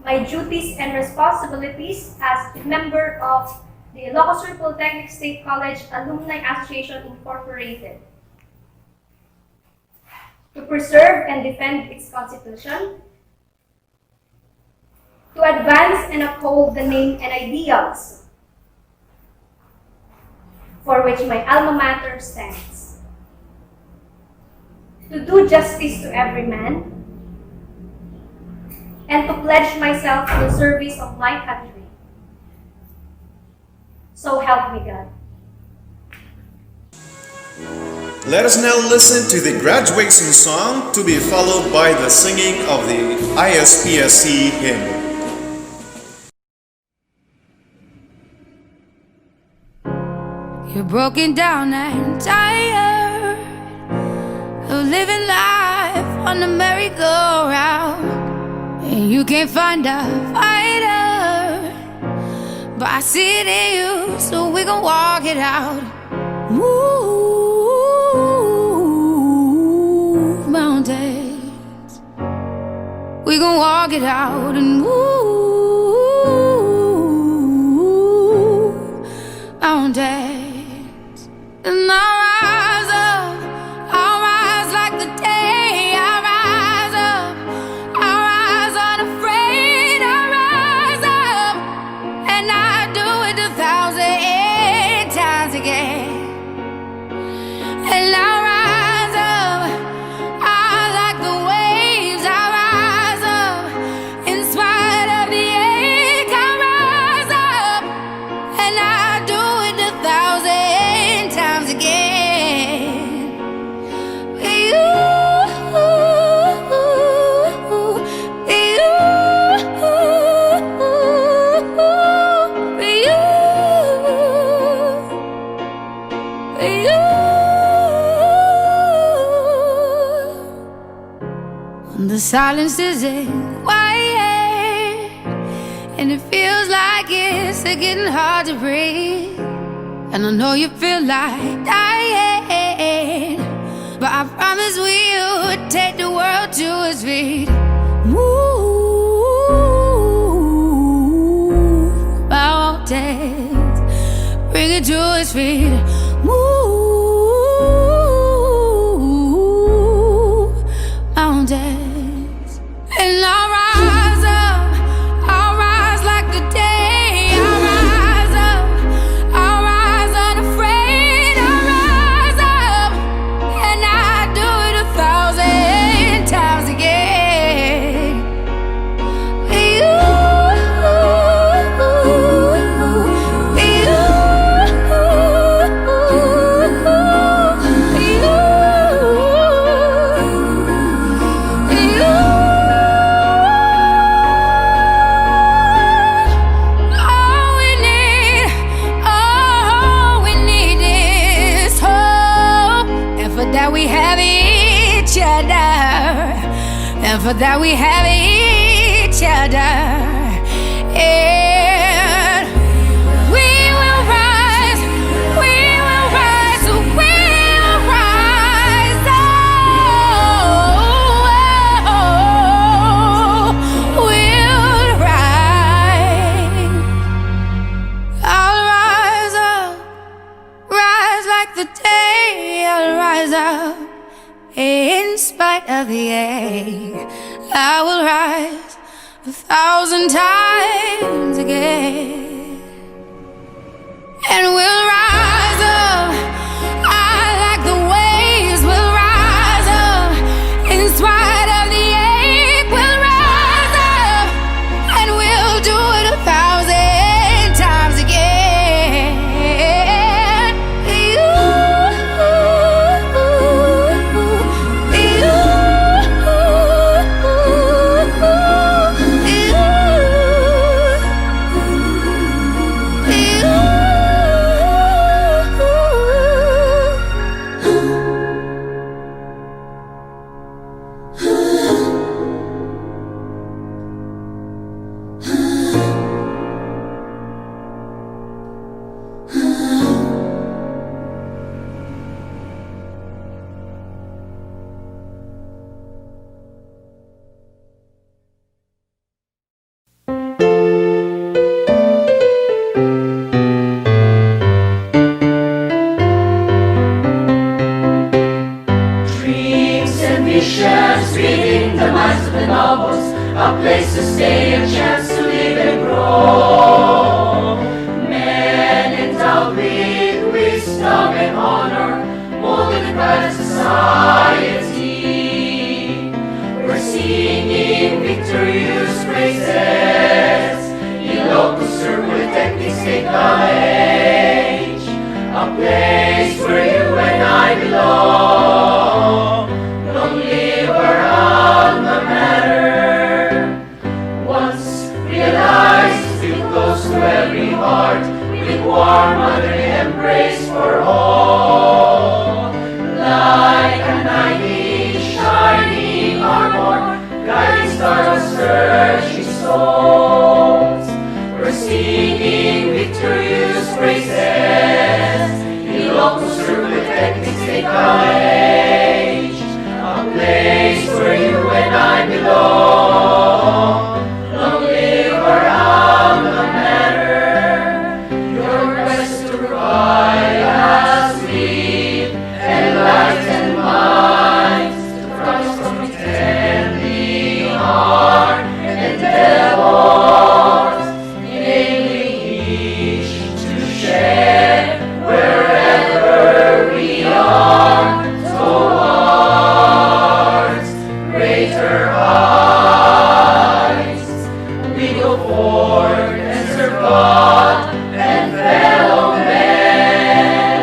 my duties and responsibilities as a member of the Ilocos Polytechnic State College Alumni Association Incorporated, to preserve and defend its constitution, to advance and uphold the name and ideals for which my alma mater stands, to do justice to every man, and to pledge myself to the service of my country. So help me God. Let us now listen to the graduation song, to be followed by the singing of the Ispsc hymn. You're broken down and tired of living life on the merry-go-round, and you can't find a fighter, but I see it in you, so we gon' walk it out. Move mountains, we gon' walk it out and move mountains. And I'll rise like the day. I'll rise up, I'll rise unafraid. I'll rise up, and I do it 1,000 times again. And I'll rise up, I like the waves. I'll rise up, in spite of The silence isn't quiet, and it feels like it's getting hard to breathe. And I know you feel like dying, but I promise we'll take the world to its feet. Move mountains, bring it to its feet. Move mountains, and I'll rise up, I'll rise like the day. I'll rise up, I'll rise unafraid. I'll rise up, and I do it 1,000 times again. You, we have each other, and for that we have each other, and we will rise, we will rise, we will rise, we'll rise. I'll rise up, rise like the day. I'll rise up in spite of the ache. I will rise 1,000 times again, and we'll rise up. I like the waves. We'll rise up in spite of the ache. We'll rise up, and we'll do it 1,000 times again. A place to stay, a chance to live and grow. Men endowed with wisdom and honor, molded the pride of society. We're singing victorious praises in local Polytechnic State College, a place where you and I belong. Long live our alma mater. Realize, feel close to every heart, with warm motherly embrace for all. Like a knight in shining armor, guiding stars, searching souls. We're singing victorious praises in local Polytechnic State College, a place where you and I belong. Long live our alma mater. Your quest to provide us with enlightened minds, to transform intently heart and endeavors, enabling each to share wherever we are towards greater heights. We go forth and serve God and fellow men,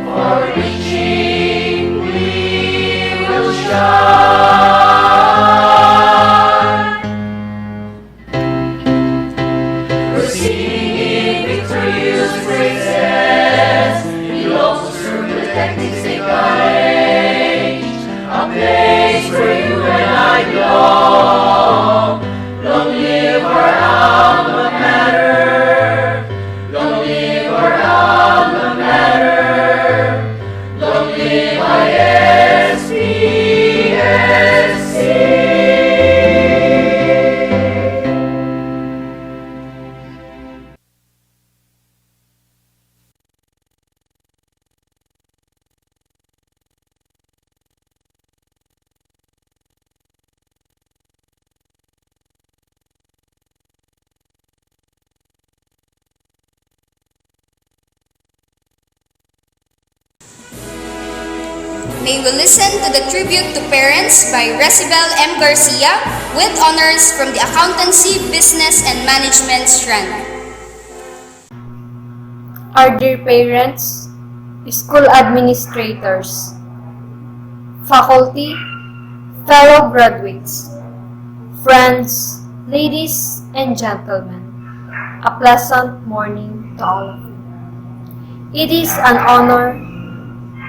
for reaching we will shine. We're singing victorious praises in local Polytechnic State College, a place where you and I belong. may we listen to the tribute to parents by Recibel M. Garcia with honors from the Accountancy, Business, and Management strand. Our dear parents, school administrators, faculty, fellow graduates, friends, ladies and gentlemen, a pleasant morning to all of you. It is an honor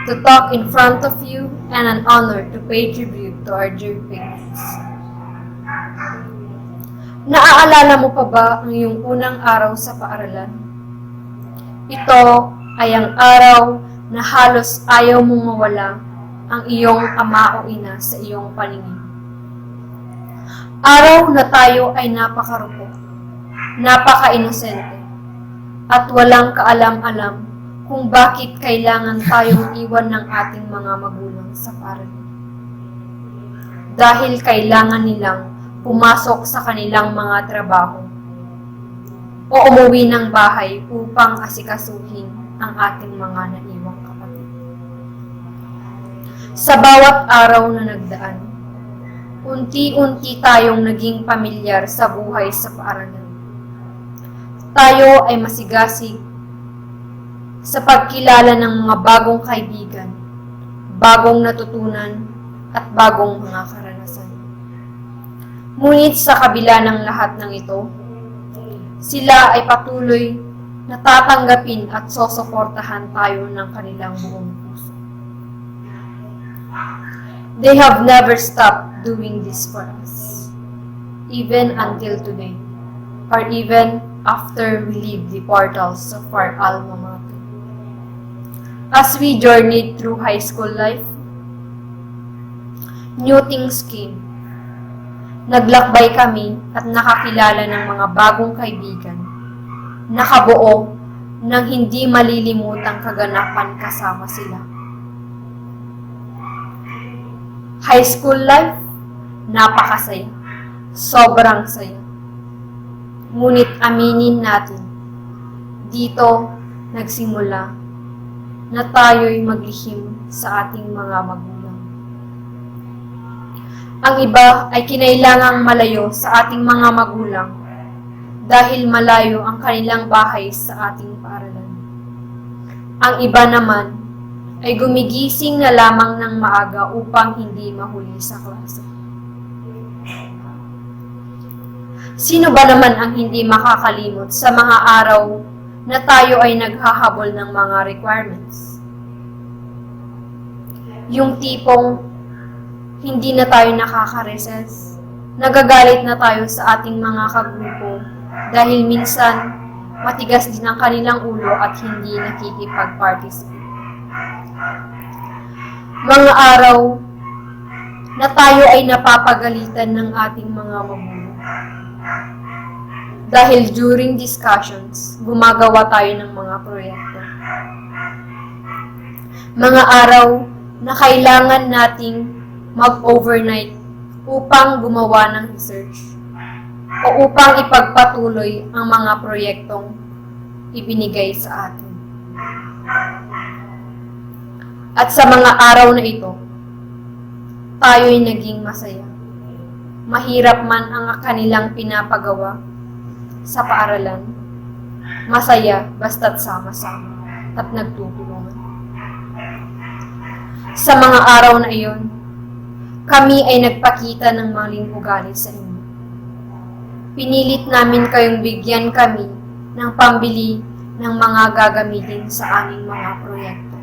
to talk in front of you and an honor to pay tribute to our dear parents. Naaalala mo pa ba ang iyong unang araw sa paaralan? Ito ay ang araw na halos ayaw mong mawala ang iyong ama o ina sa iyong paningin. Araw na tayo ay napakarupok, napaka-inosente, at walang kaalam-alam kung bakit kailangan tayong iwan ng ating mga magulang sa paaralan. Dahil kailangan nilang pumasok sa kanilang mga trabaho o umuwi ng bahay upang asikasuhin ang ating mga naiwang kapatid. Sa bawat araw na nagdaan, unti-unti tayong naging pamilyar sa buhay sa paaralan. Tayo ay masigasig sa pagkilala ng mga bagong kaibigan, bagong natutunan, at bagong mga karanasan. Ngunit sa kabila ng lahat ng ito, sila ay patuloy na tatanggapin at susuportahan tayo ng kanilang buong puso. They have never stopped doing this for us, even until today, or even after we leave the portals of our alma mater. As we journeyed through high school life, new things came. Naglakbay kami at nakakilala ng mga bagong kaibigan, nakabuo ng hindi malilimutang kaganapan kasama sila. High school life, napakasaya, sobrang saya. Ngunit aminin natin, dito nagsimula na tayo'y maglihim sa ating mga magulang. Ang iba ay kinailangang malayo sa ating mga magulang dahil malayo ang kanilang bahay sa ating paaralan. Ang iba naman ay gumigising na lamang ng maaga upang hindi mahuli sa klase. Sino ba naman ang hindi makakalimot sa mga araw na tayo ay naghahabol ng mga requirements? Yung tipong hindi na tayo nakaka-recess, nagagalit na tayo sa ating mga kagrupo dahil minsan matigas din ang kanilang ulo at hindi nakikipag-participate. Mga araw na tayo ay napapagalitan ng ating mga magulang. Dahil during discussions, gumagawa tayo ng mga proyekto. Mga araw na kailangan nating mag-overnight upang gumawa ng research o upang ipagpatuloy ang mga proyektong ibinigay sa atin. At sa mga araw na ito, tayo'y naging masaya. Mahirap man ang kanilang pinapagawa sa paaralan, masaya basta't sama-sama at nagtutulungan. Sa mga araw na iyon, kami ay nagpakita ng maling ugali sa inyo. Pinilit namin kayong bigyan kami ng pambili ng mga gagamitin sa aming mga proyekto.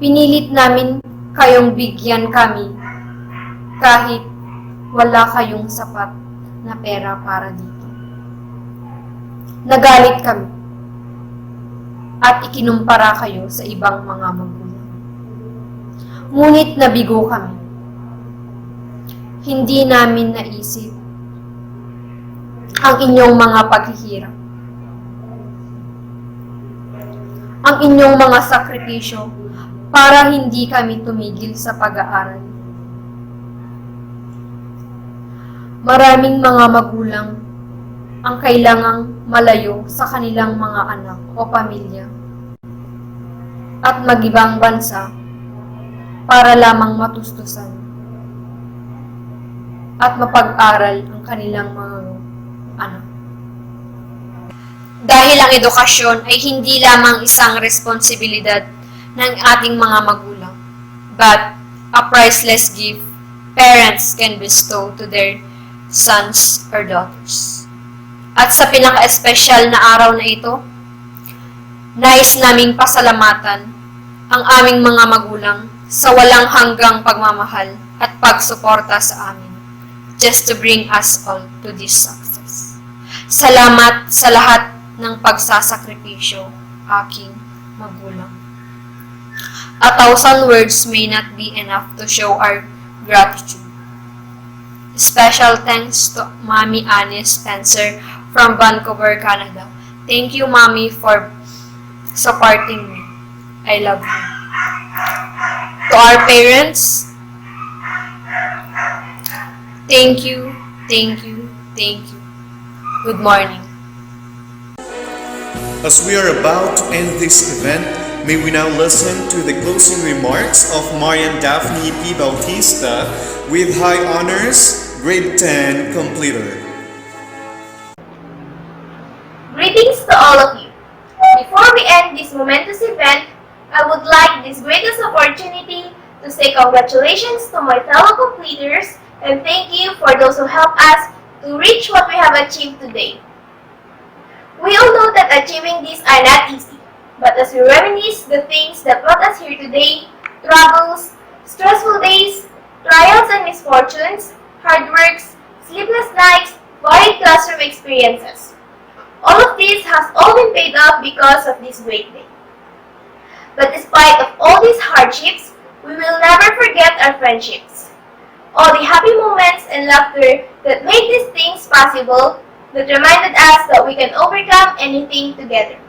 Pinilit namin kayong bigyan kami kahit wala kayong sapat na pera para dito. Nagalit kami at ikinumpara kayo sa ibang mga magulang. Ngunit nabigo kami. Hindi namin naisip ang inyong mga paghihirap, ang inyong mga sakripisyo para hindi kami tumigil sa pag-aaral. Maraming mga magulang ang kailangang malayo sa kanilang mga anak o pamilya at mag-ibang bansa para lamang matustusan at mapag-aral ang kanilang mga anak. Dahil ang edukasyon ay hindi lamang isang responsibilidad ng ating mga magulang, but a priceless gift parents can bestow to their sons or daughters. At sa pinaka-espesyal na araw na ito, nais naming pasalamatan ang aming mga magulang sa walang hanggang pagmamahal at pagsuporta sa amin just to bring us all to this success. Salamat sa lahat ng pagsasakripisyo, aking magulang. 1,000 words may not be enough to show our gratitude. Special thanks to Mommy Annie Spencer from Vancouver, Canada. Thank you, Mommy, for supporting me. I love you. To our parents, thank you, thank you, thank you. Good morning. As we are about to end this event, may we now listen to the closing remarks of Marian Daphne P. Bautista with high honors, grade 10 completer. Greetings to all of you. Before we end this momentous event, I would like this greatest opportunity to say congratulations to my fellow completers and thank you for those who helped us to reach what we have achieved today. We all know that achieving these are not easy, but as we reminisce the things that brought us here today, troubles, stressful days, trials and misfortunes, hard works, sleepless nights, varied classroom experiences. All of this has all been paid off because of this great day. But despite of all these hardships, we will never forget our friendships. All the happy moments and laughter that made these things possible, that reminded us that we can overcome anything together.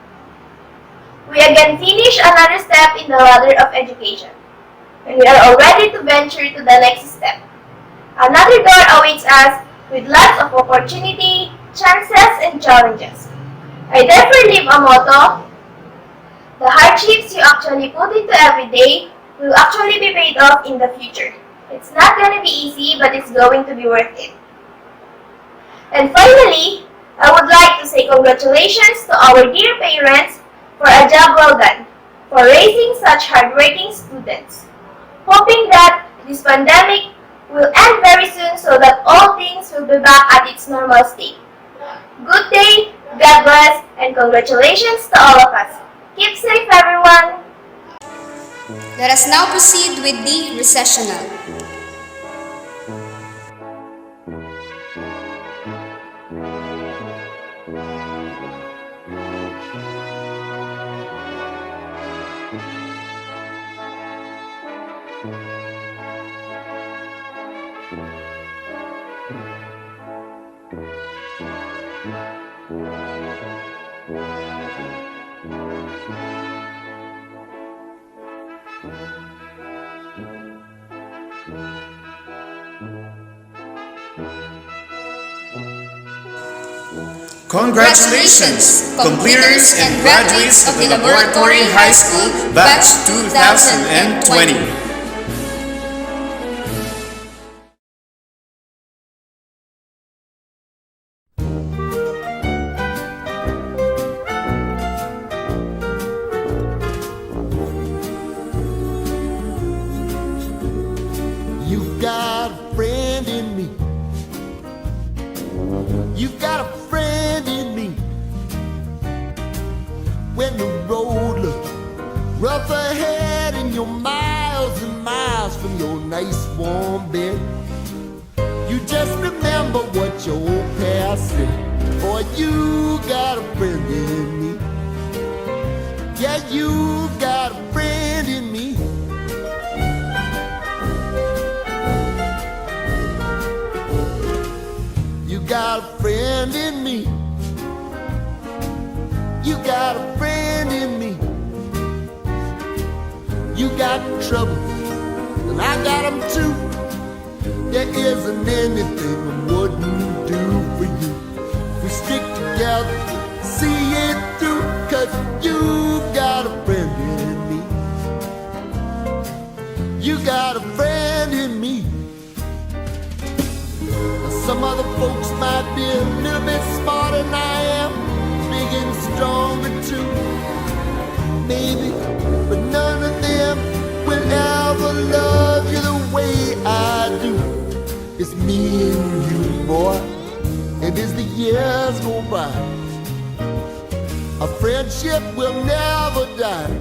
We again finish another step in the ladder of education, and we are all ready to venture to the next step. Another door awaits us with lots of opportunity, chances, and challenges. I therefore leave a motto: the hardships you actually put into every day will actually be paid off in the future. It's not going to be easy, but it's going to be worth it. And finally, I would like to say congratulations to our dear parents for a job well done, for raising such hardworking students. Hoping that this pandemic will end very soon so that all things will be back at its normal state. Good day, God bless, and congratulations to all of us. Keep safe, everyone! Let us now proceed with the recessional. Congratulations, completers and graduates of the Laboratory High School Batch 2020. You've got a friend in me. You've got a friend in me. When the road looks rough ahead and you're miles and miles from your nice warm bed, you just remember what your old past said. Boy, you got a friend in me. Yeah, you got a friend in me. You got a friend in me. You got a friend in me. You got trouble, and I got them too. There isn't anything I wouldn't do for you. We stick together, see it through, 'cause you got a friend in me. You got a friend in me. Some other folks might be a little bit smarter than I am, big and stronger too, maybe, but none of them will ever love you the way I do. It's me and you, boy, and as the years go by, our friendship will never die.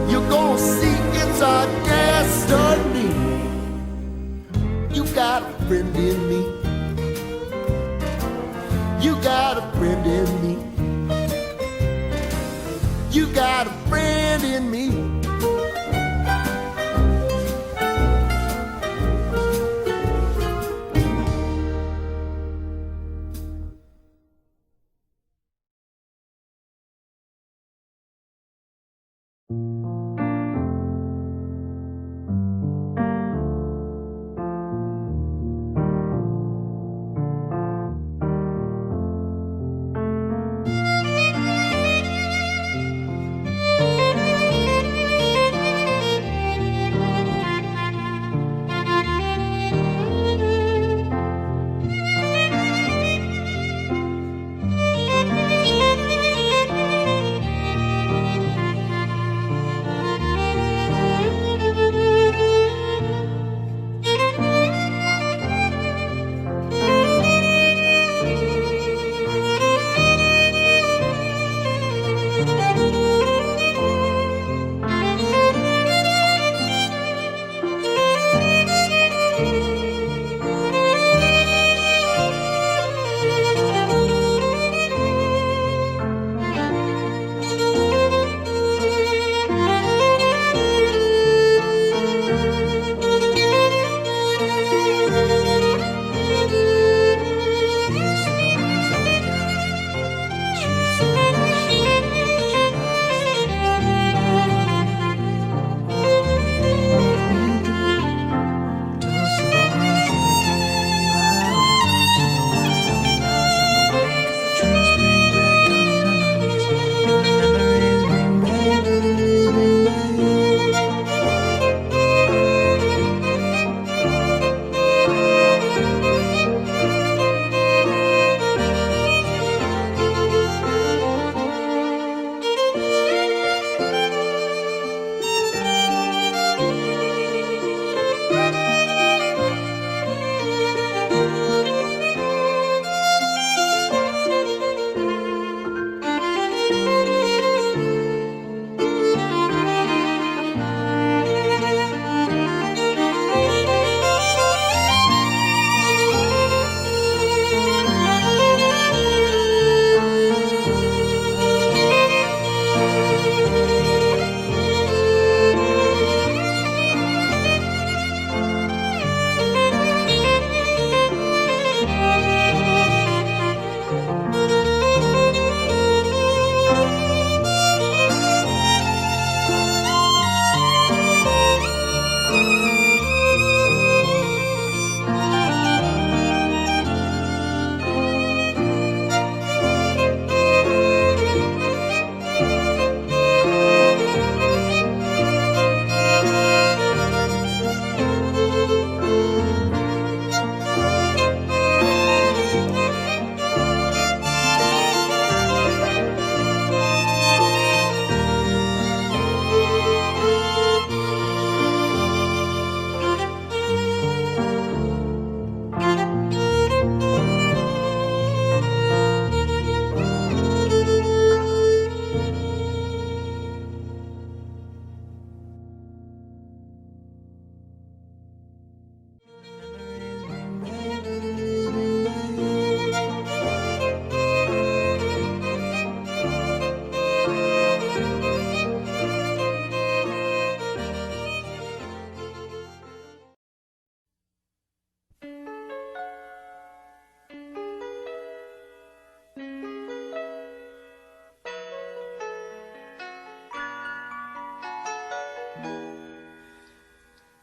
You're gonna see it's our destiny. You got a friend in me. You got a friend in me. You got a friend in me.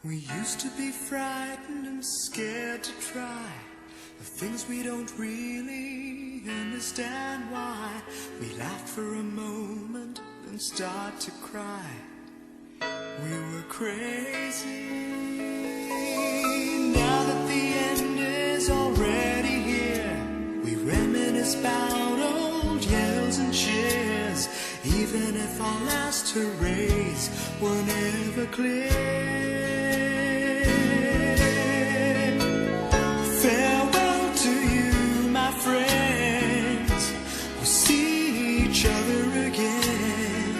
We used to be frightened and scared to try the things we don't really understand why. We laugh for a moment, then start to cry. We were crazy. Now that the end is already here, we reminisce about old yells and cheers, even if our last hurrays were never clear. Farewell to you, my friends. We'll see each other again.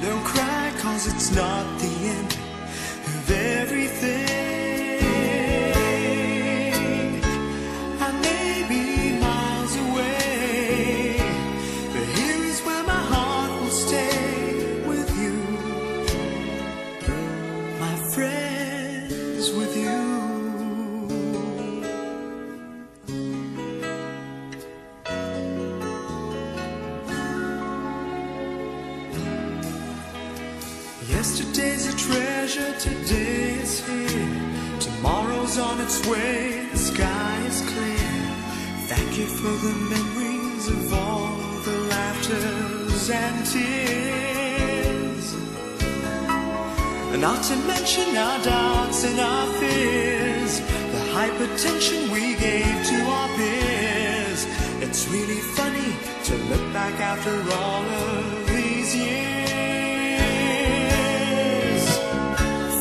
Don't cry, 'cause it's not the end of everything. I may be miles away, but here is where my heart will stay with you, my friends, with you. Yesterday's a treasure, today is here. Tomorrow's on its way, the sky is clear. Thank you for the memories of all the laughters and tears. Not to mention our doubts and our fears, the hypertension we gave to our peers. It's really funny to look back after all of these years.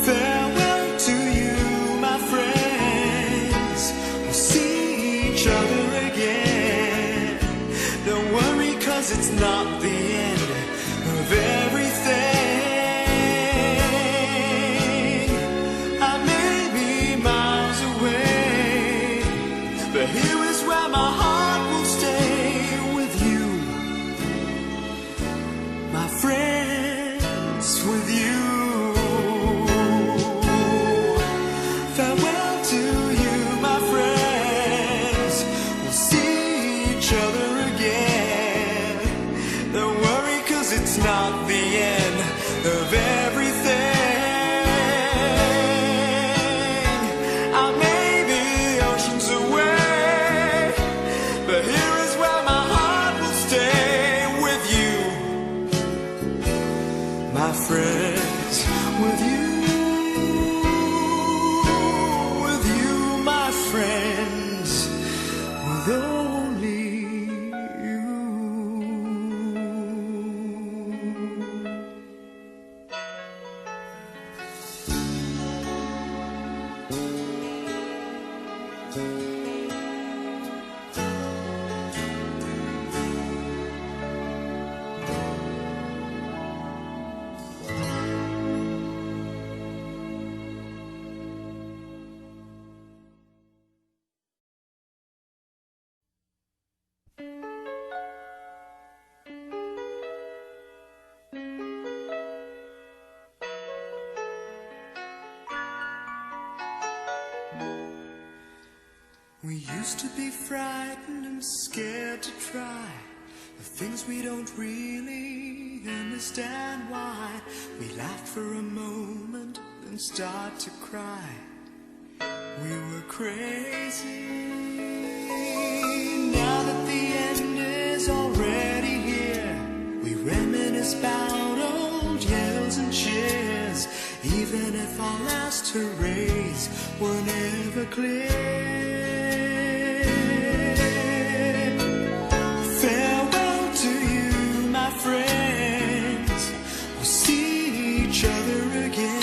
Farewell to you, my friends. We'll see each other again. Don't worry, 'cause it's not the end of everything. I may be miles away, but here is where my heart will stay with you, my friends, with you. Farewell to you, my friends. We'll see each other again. Don't worry, 'cause it's not the end of everything. I may be oceans away, but here is where my heart will stay with you, my friends, with you. With you, my friends, with only you. We used to be frightened and scared to try the things we don't really understand why. We laughed for a moment, then start to cry. We were crazy. Now that the end is already here, we reminisce about old yells and cheers, even if our last hurrays were never clear. Farewell to you, my friends. We'll see each other again.